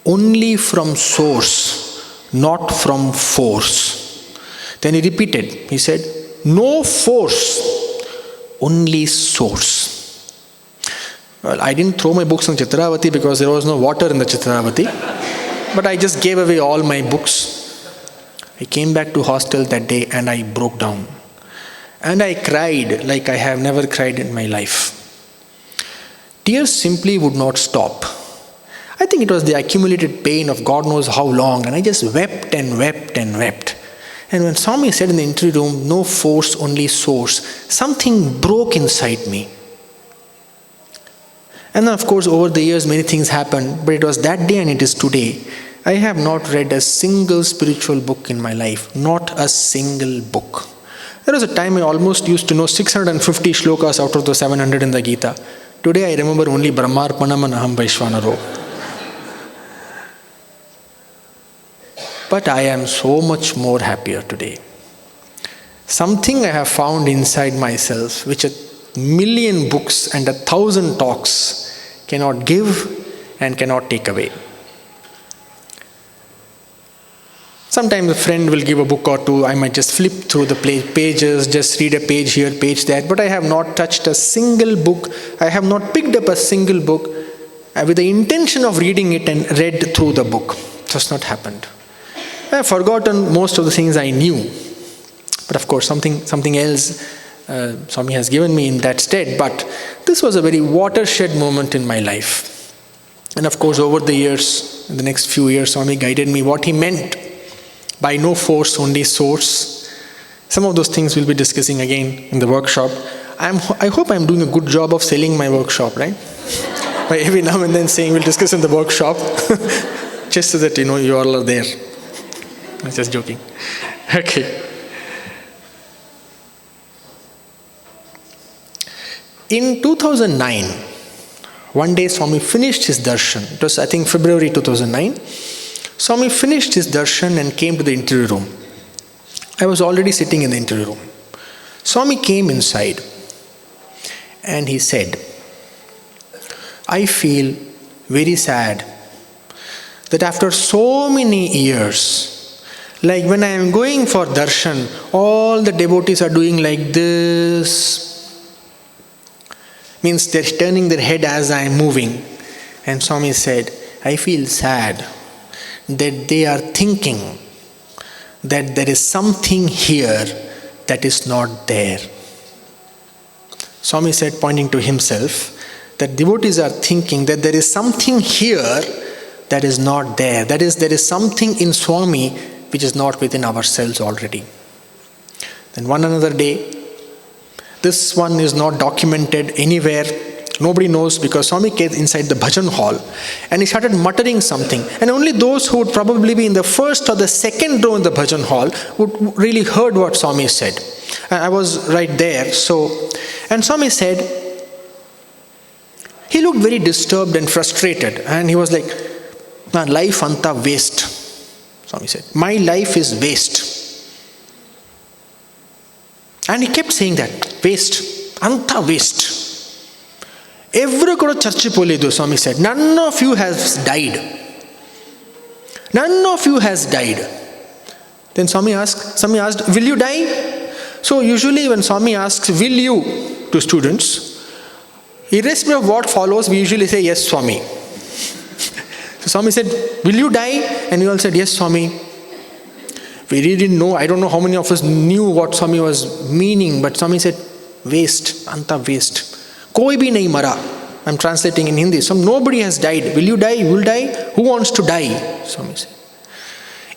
only from source, not from force. Then he repeated, he said, no force, only source. Well, I didn't throw my books in Chitravati because there was no water in the Chitravati. But I just gave away all my books. I came back to hostel that day and I broke down. And I cried like I have never cried in my life. Tears simply would not stop. I think it was the accumulated pain of God knows how long. And I just wept and wept and wept. And when Swami said in the interview room, no force, only source, something broke inside me. And then of course over the years many things happened, but it was that day and it is today. I have not read a single spiritual book in my life, not a single book. There was a time I almost used to know 650 shlokas out of the 700 in the Gita. Today I remember only Brahmarpanam and Aham Vaishvanaro. But I am so much more happier today. Something I have found inside myself which 1,000,000 books and 1,000 talks cannot give and cannot take away. Sometimes a friend will give a book or two, I might just flip through the pages, just read a page here, page there, but I have not touched a single book, I have not picked up a single book with the intention of reading it and read through the book. It has not happened. I have forgotten most of the things I knew, but of course something else Swami has given me in that stead, but this was a very watershed moment in my life. And of course over the years, in the next few years, Swami guided me what he meant by no force, only source. Some of those things we'll be discussing again in the workshop. I hope I'm doing a good job of selling my workshop, right? By every now and then saying we'll discuss in the workshop, just so that you all are there. I'm just joking. Okay. In 2009, one day Swami finished his darshan. It was, I think, February 2009. Swami finished his darshan and came to the interview room. I was already sitting in the interview room. Swami came inside and he said, I feel very sad that after so many years, like when I am going for darshan, all the devotees are doing like this. Means they're turning their head as I am moving. And Swami said, I feel sad that they are thinking that there is something here that is not there. Swami said, pointing to himself, that devotees are thinking that there is something here that is not there. That is, there is something in Swami which is not within ourselves already. Then one another day, this one is not documented anywhere Nobody knows, because Swami came inside the bhajan hall and he started muttering something. And only those who would probably be in the first or the second row in the bhajan hall would really heard what Swami said. And I was right there. And Swami said, he looked very disturbed and frustrated. And he was like, "Man, life anta waste." Swami said, "My life is waste." And he kept saying that, waste, anta waste. Every kuda church polidu, Swami said, none of you has died. None of you has died. Then Swami asked, will you die? So usually when Swami asks, will you, to students, irrespective of what follows, we usually say, yes, Swami. So Swami said, will you die? And we all said, yes, Swami. We really didn't know. I don't know how many of us knew what Swami was meaning, but Swami said, waste, anta waste. Koi bhi nahi mara. I'm translating in Hindi. So nobody has died. Will you die? You will die. Who wants to die? Swami said.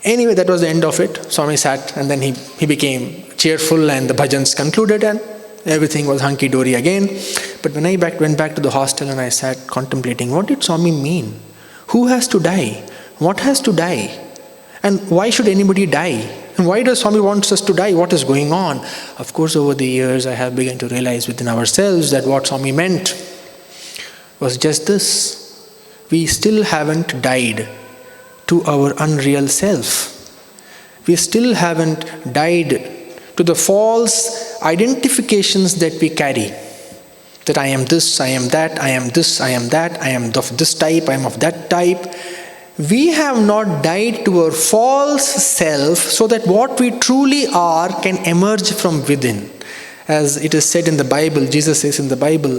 Anyway, that was the end of it. Swami sat and then he became cheerful and the bhajans concluded and everything was hunky-dory again. But when I went back to the hostel and I sat contemplating, what did Swami mean? Who has to die? What has to die? And why should anybody die? And why does Swami wants us to die? What is going on? Of course, over the years, I have begun to realize within ourselves that what Swami meant was just this. We still haven't died to our unreal self. We still haven't died to the false identifications that we carry. That I am this, I am that, I am this, I am that, I am of this type, I am of that type. We have not died to our false self so that what we truly are can emerge from within. As it is said in the Bible, Jesus says in the Bible,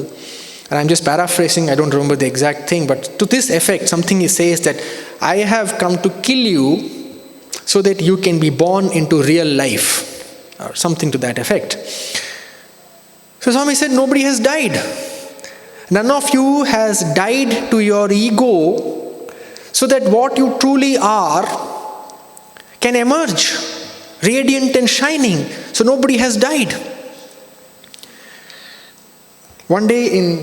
and I'm just paraphrasing, I don't remember the exact thing, but to this effect, something he says that I have come to kill you so that you can be born into real life, or something to that effect. So Swami said, nobody has died. None of you has died to your ego so that what you truly are can emerge, radiant and shining. So nobody has died. One day in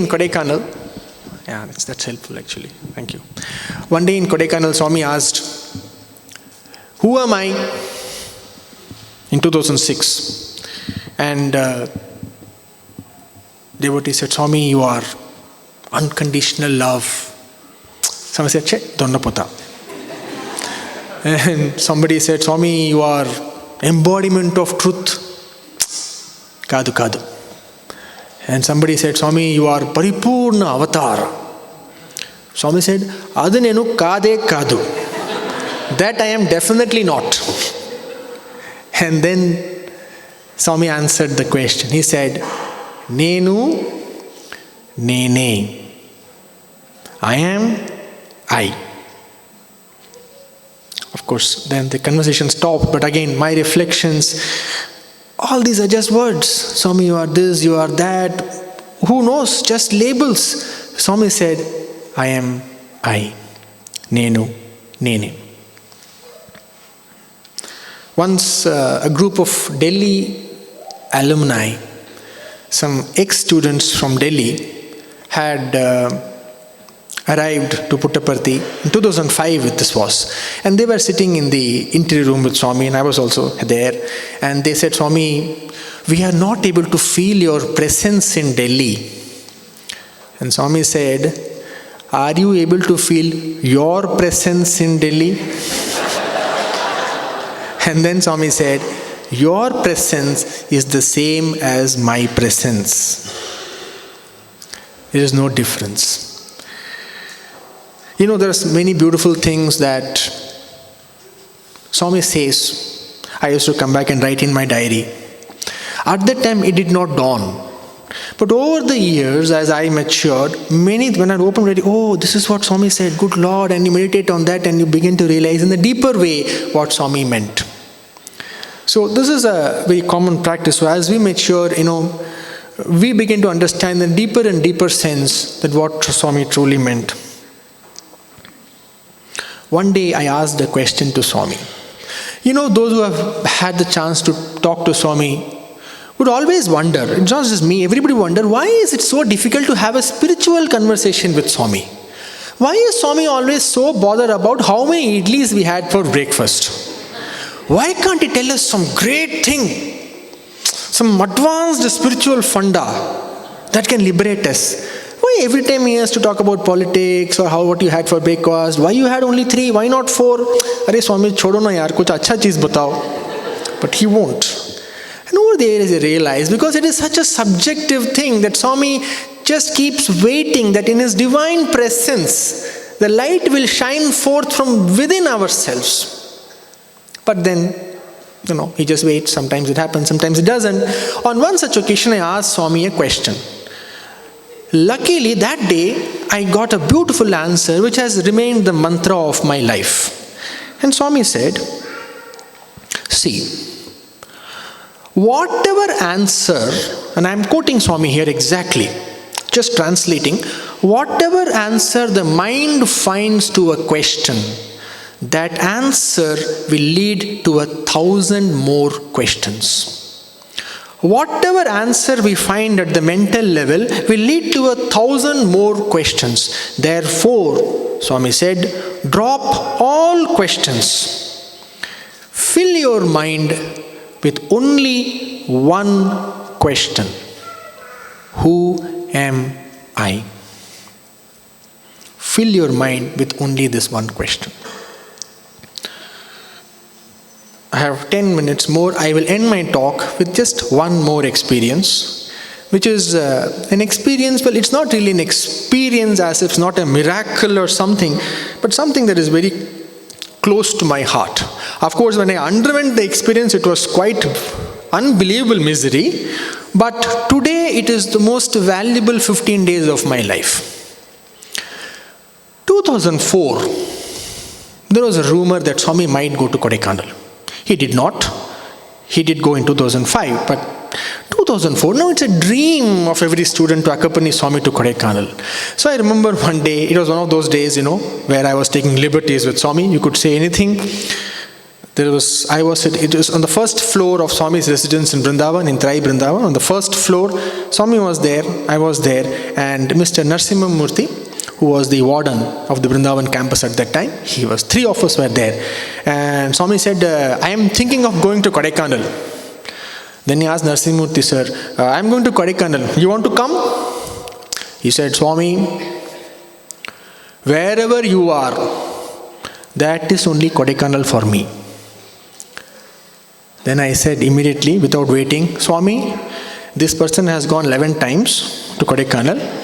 Kodaikanal, that's helpful actually, thank you. One day in Kodaikanal, Swami asked, who am I? In 2006. And devotee said, Swami, you are unconditional love. Somebody said, che, donna pota. And somebody said, Swami, you are embodiment of truth. Kadu kadu. And somebody said, Swami, you are paripurna avatar. Swami said, adu nenu kade kadu. That I am definitely not. And then Swami answered the question. He said, Nenu, Nene. I am I. Of course, then the conversation stopped, but again, my reflections, all these are just words. Swami, you are this, you are that. Who knows? Just labels. Swami said, I am I. Nenu, Nene. Once a group of Delhi alumni, some ex-students from Delhi, had arrived to Puttaparthi in 2005 this was, and they were sitting in the interior room with Swami, and I was also there, and they said, Swami, we are not able to feel your presence in Delhi. And Swami said, are you able to feel your presence in Delhi? And then Swami said, your presence is the same as my presence. There is no difference. You know, there are many beautiful things that Swami says. I used to come back and write in my diary. At that time, it did not dawn. But over the years, as I matured, when I opened it, oh, this is what Swami said, good Lord, and you meditate on that and you begin to realize in the deeper way what Swami meant. So this is a very common practice. So as we mature, we begin to understand in deeper and deeper sense that what Swami truly meant. One day I asked a question to Swami. Those who have had the chance to talk to Swami would always wonder, it's not just me, everybody wonder, why is it so difficult to have a spiritual conversation with Swami? Why is Swami always so bothered about how many idlis we had for breakfast? Why can't he tell us some great thing, some advanced spiritual funda that can liberate us? Why every time he has to talk about politics or what you had for breakfast? Why you had only 3? Why not 4? Arey Swami, chodo na yaar, kuch acha cheez batao. But he won't. And over there is I realize, because it is such a subjective thing that Swami just keeps waiting that in his divine presence, the light will shine forth from within ourselves. But then, he just waits. Sometimes it happens, sometimes it doesn't. On one such occasion, I asked Swami a question. Luckily, that day, I got a beautiful answer which has remained the mantra of my life. And Swami said, see, whatever answer, and I am quoting Swami here exactly, just translating, whatever answer the mind finds to a question, that answer will lead to 1,000 more questions. Whatever answer we find at the mental level will lead to 1,000 more questions. Therefore, Swami said, drop all questions. Fill your mind with only one question. Who am I? Fill your mind with only this one question. I have 10 minutes more. I will end my talk with just one more experience, which is an experience, well, it's not really an experience as if it's not a miracle or something, but something that is very close to my heart. Of course, when I underwent the experience, it was quite unbelievable misery, but today it is the most valuable 15 days of my life. 2004, there was a rumor that Swami might go to Kodaikanal. He did not. He did go in 2005, but 2004, now it's a dream of every student to accompany Swami to Kodaikanal. So I remember one day, it was one of those days, where I was taking liberties with Swami. You could say anything. It was on the first floor of Swami's residence in Vrindavan, in Trai Vrindavan. On the first floor, Swami was there, I was there, and Mr. Narsimha Murthy, who was the warden of the Vrindavan campus at that time. He was, 3 of us were there. And Swami said, I am thinking of going to Kodaikanal. Then he asked Narsimha, sir, I am going to Kodaikanal. You want to come? He said, Swami, wherever you are, that is only Kodaikanal for me. Then I said immediately, without waiting, Swami, this person has gone 11 times to Kodaikanal.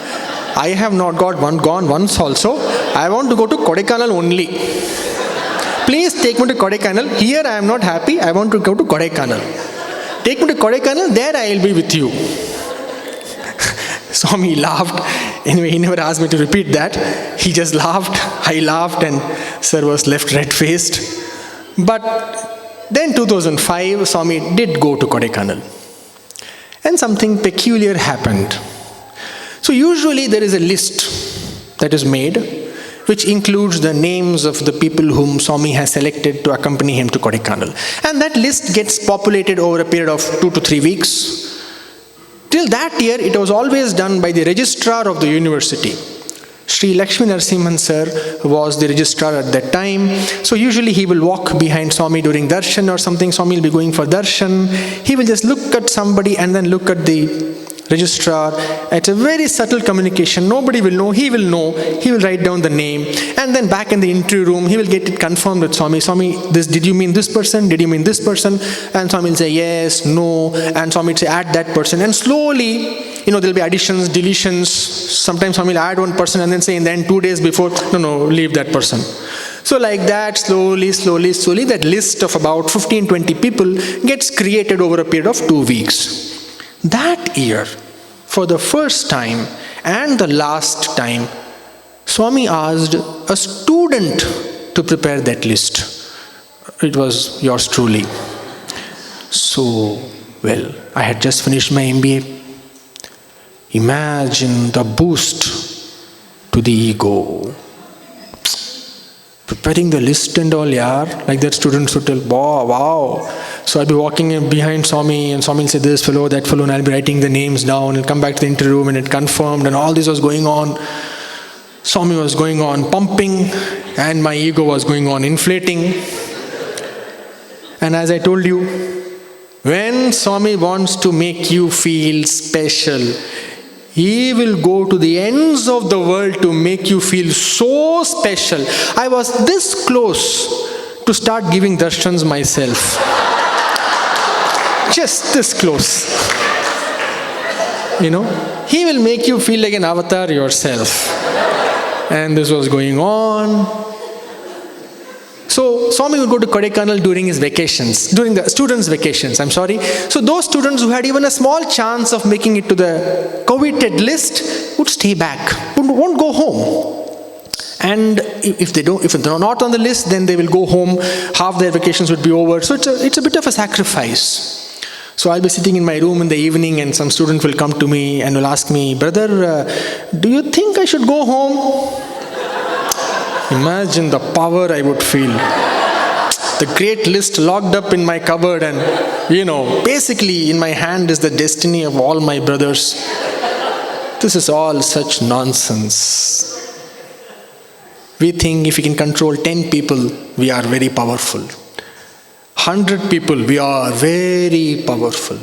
I have not gone once also. I want to go to Kodaikanal only. Please take me to Kodaikanal. Here I am not happy. I want to go to Kodaikanal. Take me to Kodaikanal, there I will be with you. Swami laughed. Anyway, he never asked me to repeat that. He just laughed. I laughed and sir was left red-faced. But then 2005, Swami did go to Kodaikanal. And something peculiar happened. So usually there is a list that is made, which includes the names of the people whom Swami has selected to accompany him to Kodaikanal. And that list gets populated over a period of 2 to 3 weeks. Till that year, it was always done by the registrar of the university. Sri Lakshmi Narasimhan sir was the registrar at that time. So usually he will walk behind Swami during darshan or something. Swami will be going for darshan. He will just look at somebody and then look at the registrar. It's a very subtle communication. Nobody will know. He will know. He will write down the name. And then back in the interview room, he will get it confirmed with Swami. Swami, did you mean this person? Did you mean this person? And Swami will say yes, no. And Swami will say add that person. And slowly, there will be additions, deletions. Sometimes Swami will add one person and then say, and then 2 days before, no, leave that person. So like that, slowly, that list of about 15-20 people gets created over a period of 2 weeks. That year, for the first time and the last time, Swami asked a student to prepare that list. It was yours truly. So, I had just finished my MBA. Imagine the boost to the ego. Preparing the list and all, like that students would tell, wow. So I'll be walking in behind Swami, and Swami will say this fellow, that fellow, and I'll be writing the names down. I'll come back to the interview room and it confirmed, and all this was going on. Swami was going on pumping, and my ego was going on inflating. And as I told you, when Swami wants to make you feel special, he will go to the ends of the world to make you feel so special. I was this close to start giving darshans myself. Just this close. You know, he will make you feel like an avatar yourself. And this was going on. So Swami would go to Kodaikanal during his vacations, during the students' vacations, I'm sorry. So those students who had even a small chance of making it to the coveted list would stay back, won't go home. And if they're not on the list, then they will go home, half their vacations would be over. So it's a bit of a sacrifice. So I'll be sitting in my room in the evening and some student will come to me and will ask me, brother, do you think I should go home? Imagine the power I would feel. The great list locked up in my cupboard, and basically in my hand is the destiny of all my brothers. This is all such nonsense. We think if we can control 10 people, we are very powerful. 100 people, we are very powerful.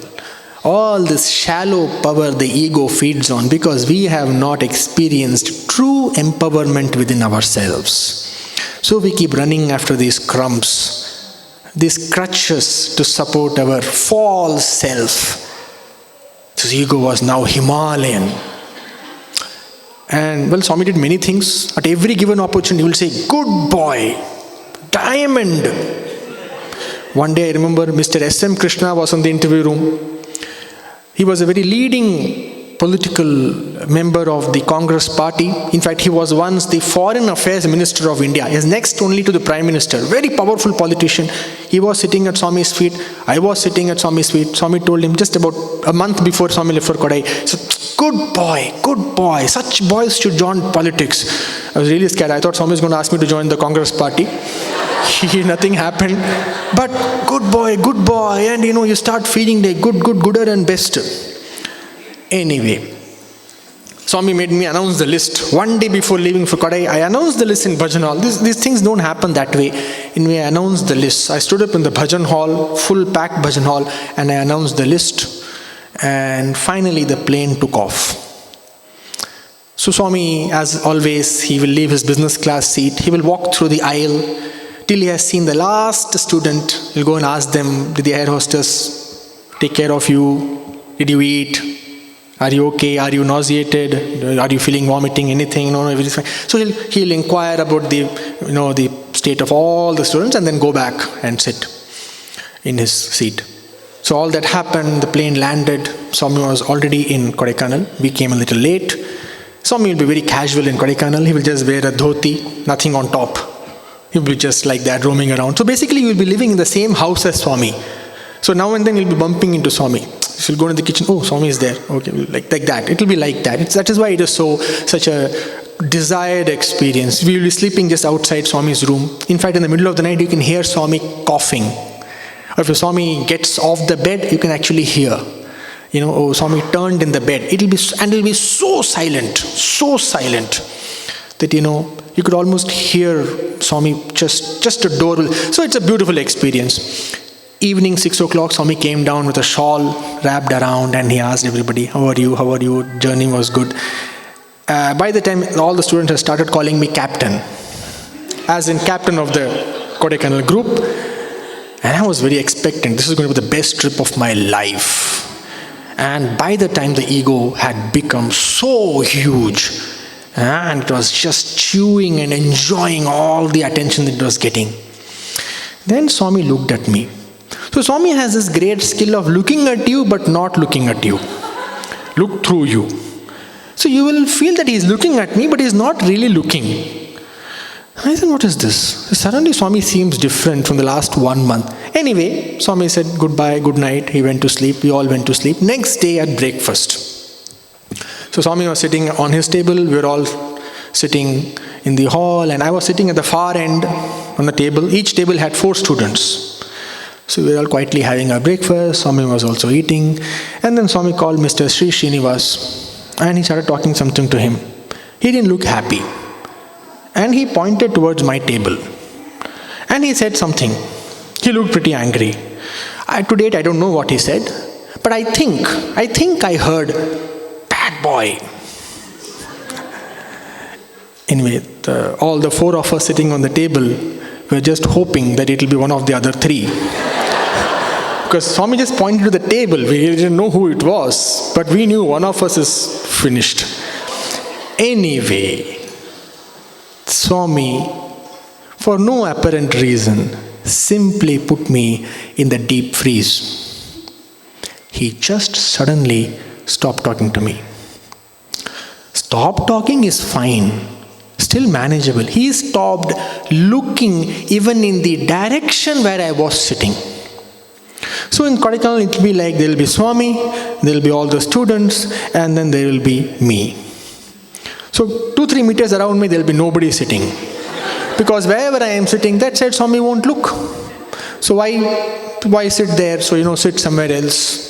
All this shallow power the ego feeds on because we have not experienced true empowerment within ourselves. So we keep running after these crumbs, these crutches to support our false self. This ego was now Himalayan. And well, Swami did many things. At every given opportunity, he will say, good boy, diamond. One day I remember Mr. S.M. Krishna was in the interview room. He was a very leading political member of the Congress party. In fact, he was once the Foreign Affairs Minister of India. He is next only to the Prime Minister. Very powerful politician. He was sitting at Swami's feet. I was sitting at Swami's feet. Swami told him just about a month before Swami left for Kodai. So, good boy. Such boys should join politics. I was really scared. I thought Swami was going to ask me to join the Congress party. Nothing happened. But good boy. And you start feeling like gooder and best. Anyway, Swami made me announce the list. One day before leaving for Kodai, I announced the list in Bhajan Hall. These things don't happen that way. Anyway, I announced the list. I stood up in the Bhajan Hall, full packed Bhajan Hall, and I announced the list. And finally the plane took off. So Swami, as always, he will leave his business class seat. He will walk through the aisle till he has seen the last student. He'll go and ask them, did the air hostess take care of you? Did you eat? Are you okay? Are you nauseated? Are you feeling vomiting? Anything? No, everything's fine. So he'll inquire about the state of all the students and then go back and sit in his seat. So all that happened, the plane landed. Swami was already in Kodaikanal. We came a little late. Swami will be very casual in Kodaikanal. He will just wear a dhoti, nothing on top. He will be just like that, roaming around. So basically, you will be living in the same house as Swami. So now and then, you'll be bumping into Swami. So you'll go to the kitchen, oh, Swami is there. Okay, like that. It will be like that. That is why it is such a desired experience. We will be sleeping just outside Swami's room. In fact, in the middle of the night, you can hear Swami coughing. Or if Swami gets off the bed, you can actually hear. Swami turned in the bed. It'll be so silent that you could almost hear Swami just a door. So it's a beautiful experience. Evening 6 o'clock, Swami came down with a shawl wrapped around and he asked everybody, how are you? Journey was good. By the time all the students had started calling me captain, as in captain of the Kodaikanal group, and I was very expectant. This is going to be the best trip of my life. And by the time the ego had become so huge, and it was just chewing and enjoying all the attention that it was getting, then Swami looked at me. So Swami has this great skill of looking at you but not looking at you. Look through you. So you will feel that he is looking at me but he is not really looking. I said, what is this? So suddenly Swami seems different from the last 1 month. Anyway, Swami said goodbye, good night. He went to sleep. We all went to sleep. Next day at breakfast. So Swami was sitting on his table. We were all sitting in the hall and I was sitting at the far end on the table. Each table had 4 students. So we were all quietly having our breakfast. Swami was also eating. And then Swami called Mr. Sri Srinivas and he started talking something to him. He didn't look happy. And he pointed towards my table. And he said something. He looked pretty angry. To date, I don't know what he said. But I think I heard, "Bad boy." Anyway, all the four of us sitting on the table were just hoping that it will be one of the other three. Because Swami just pointed to the table. We didn't know who it was. But we knew one of us is finished. Anyway, Swami, for no apparent reason, simply put me in the deep freeze. He just suddenly stopped talking to me. Stop talking is fine, still manageable. He stopped looking even in the direction where I was sitting. So in Kodaikanal it will be like there will be Swami, there will be all the students, and then there will be me. So 2-3 meters around me there will be nobody sitting. Because wherever I am sitting, that side Swami won't look. So why sit there? So sit somewhere else.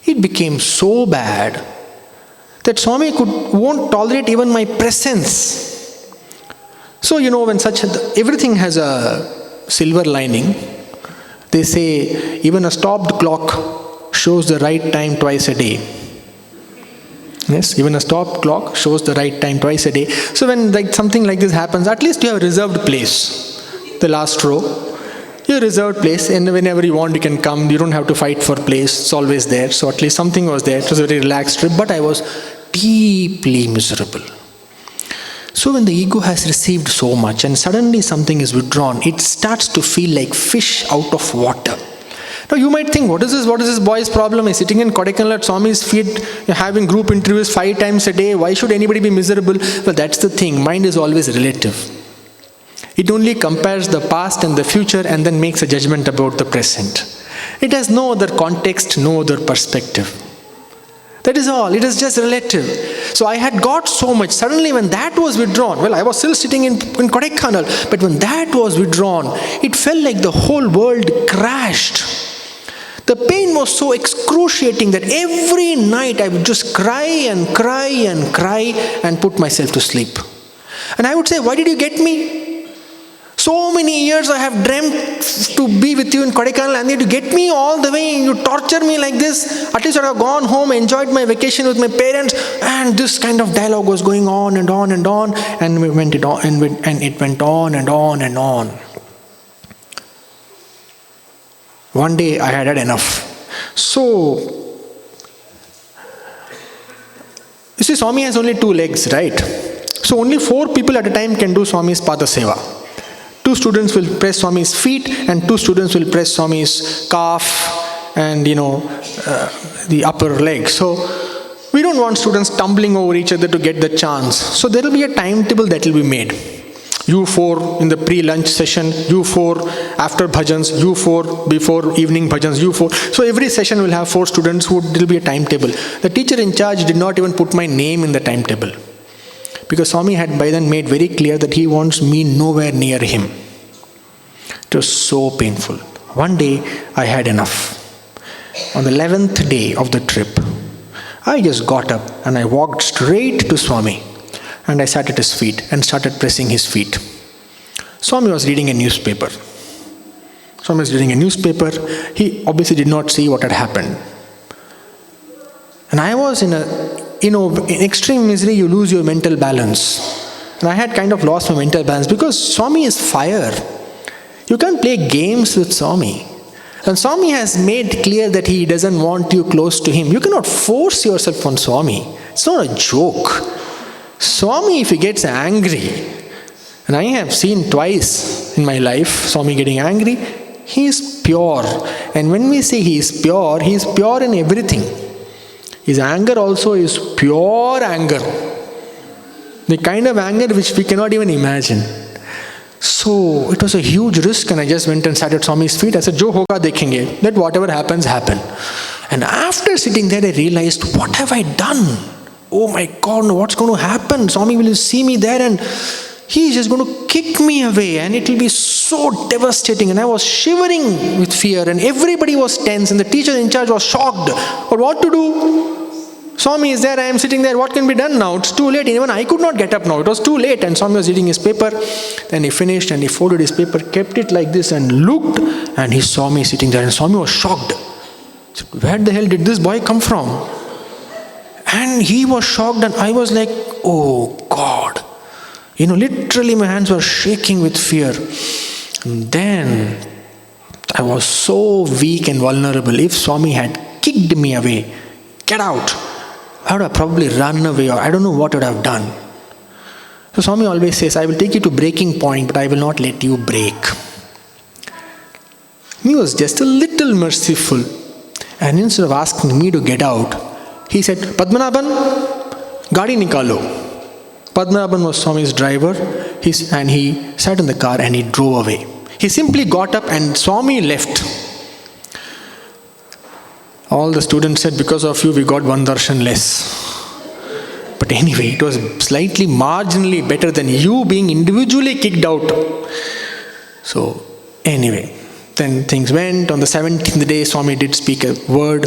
It became so bad that Swami won't tolerate even my presence. So when everything has a silver lining. They say even a stopped clock shows the right time twice a day. Yes, even a stopped clock shows the right time twice a day. So when something like this happens, at least you have a reserved place. The last row, your reserved place, and whenever you want you can come. You don't have to fight for place. It's always there. So at least something was there. It was a very relaxed trip, but I was deeply miserable. So when the ego has received so much and suddenly something is withdrawn, it starts to feel like fish out of water. Now you might think, what is this boy's problem? He's sitting in Kodaikanal at Swami's feet, having group interviews 5 times a day. Why should anybody be miserable? Well, that's the thing. Mind is always relative. It only compares the past and the future and then makes a judgment about the present. It has no other context, no other perspective. That is all. It is just relative. So I had got so much. Suddenly when that was withdrawn, well, I was still sitting in Kodaikanal, but when that was withdrawn, it felt like the whole world crashed. The pain was so excruciating that every night I would just cry and cry and cry and put myself to sleep. And I would say, why did you get me? So many years I have dreamt to be with you in Kodaikanal, and yet you get me all the way, you torture me like this. At least I have gone home, enjoyed my vacation with my parents, and this kind of dialogue was going on and on and on, and it went on and on and on. One day I had enough. So, you see, Swami has only 2 legs, right? So only 4 people at a time can do Swami's Pada Seva. 2 students will press Swami's feet and 2 students will press Swami's calf and the upper leg. So we don't want students tumbling over each other to get the chance. So there will be a timetable that will be made. You 4 in the pre-lunch session, you 4 after bhajans, you 4 before evening bhajans, you 4. So every session will have 4 students who there will be a timetable. The teacher in charge did not even put my name in the timetable. Because Swami had by then made very clear that he wants me nowhere near him. It was so painful. One day I had enough. On the 11th day of the trip, I just got up and I walked straight to Swami. And I sat at his feet and started pressing his feet. Swami was reading a newspaper. He obviously did not see what had happened. And I was in extreme misery. You lose your mental balance. And I had kind of lost my mental balance because Swami is fire. You can't play games with Swami. And Swami has made clear that he doesn't want you close to him. You cannot force yourself on Swami. It's not a joke. Swami, if he gets angry, and I have seen twice in my life Swami getting angry, he is pure. And when we say he is pure in everything. His anger also is pure anger. The kind of anger which we cannot even imagine. So it was a huge risk, and I just went and sat at Swami's feet. I said, Jo hoga dekhenge. Let whatever happens, happen. And after sitting there, I realized, what have I done? Oh my God, what's going to happen? Swami will see me there and he is just going to kick me away, and it will be so so devastating, and I was shivering with fear, and everybody was tense, and the teacher in charge was shocked. But what to do? Swami is there, I am sitting there, what can be done now? It's too late. Even I could not get up now. It was too late, and Swami was reading his paper. Then he finished and he folded his paper, kept it like this and looked, and he saw me sitting there, and Swami was shocked. He said, where the hell did this boy come from? And he was shocked, and I was like, oh God. Literally my hands were shaking with fear. And then I was so weak and vulnerable. If Swami had kicked me away, get out, I would have probably run away, or I don't know what I would have done. So Swami always says, I will take you to breaking point, but I will not let you break. He was just a little merciful. And instead of asking me to get out, he said, Padmanabhan, Gadi Nikalo. Padmanabhan was Swami's driver, and he sat in the car and he drove away. He simply got up and Swami left. All the students said, because of you we got one darshan less. But anyway, it was slightly marginally better than you being individually kicked out. So anyway, then things went. On the 17th day, Swami did speak a word.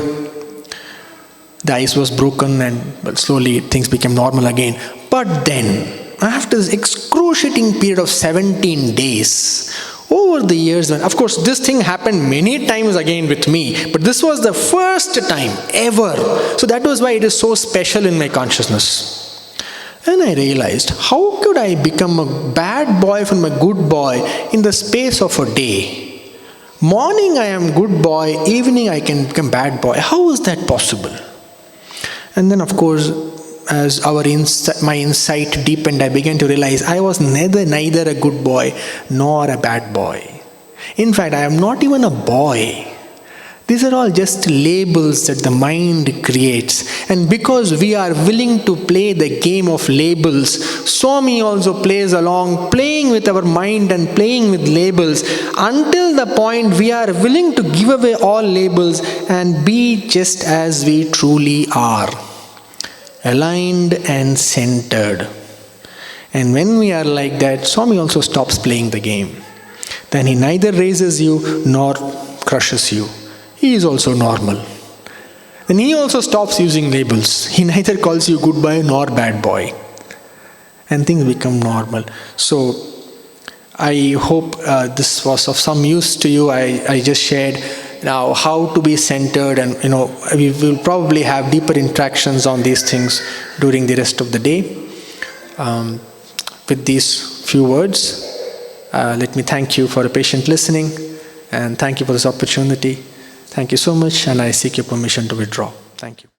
The ice was broken, but slowly things became normal again. But then, after this excruciating period of 17 days, over the years, of course this thing happened many times again with me, but this was the first time ever. So that was why it is so special in my consciousness. And I realized, how could I become a bad boy from a good boy in the space of a day? Morning I am good boy, evening I can become bad boy. How is that possible? And then of course, as my insight deepened, I began to realize I was neither a good boy nor a bad boy. In fact, I am not even a boy. These are all just labels that the mind creates. And because we are willing to play the game of labels, Swami also plays along, playing with our mind and playing with labels, until the point we are willing to give away all labels and be just as we truly are. Aligned and centered. And when we are like that, Swami also stops playing the game. Then he neither raises you nor crushes you. He is also normal. Then he also stops using labels. He neither calls you good boy nor bad boy. And things become normal. So I hope this was of some use to you. I just shared now how to be centered, and we will probably have deeper interactions on these things during the rest of the day. With these few words, let me thank you for a patient listening, and thank you for this opportunity. Thank you so much, and I seek your permission to withdraw. Thank you.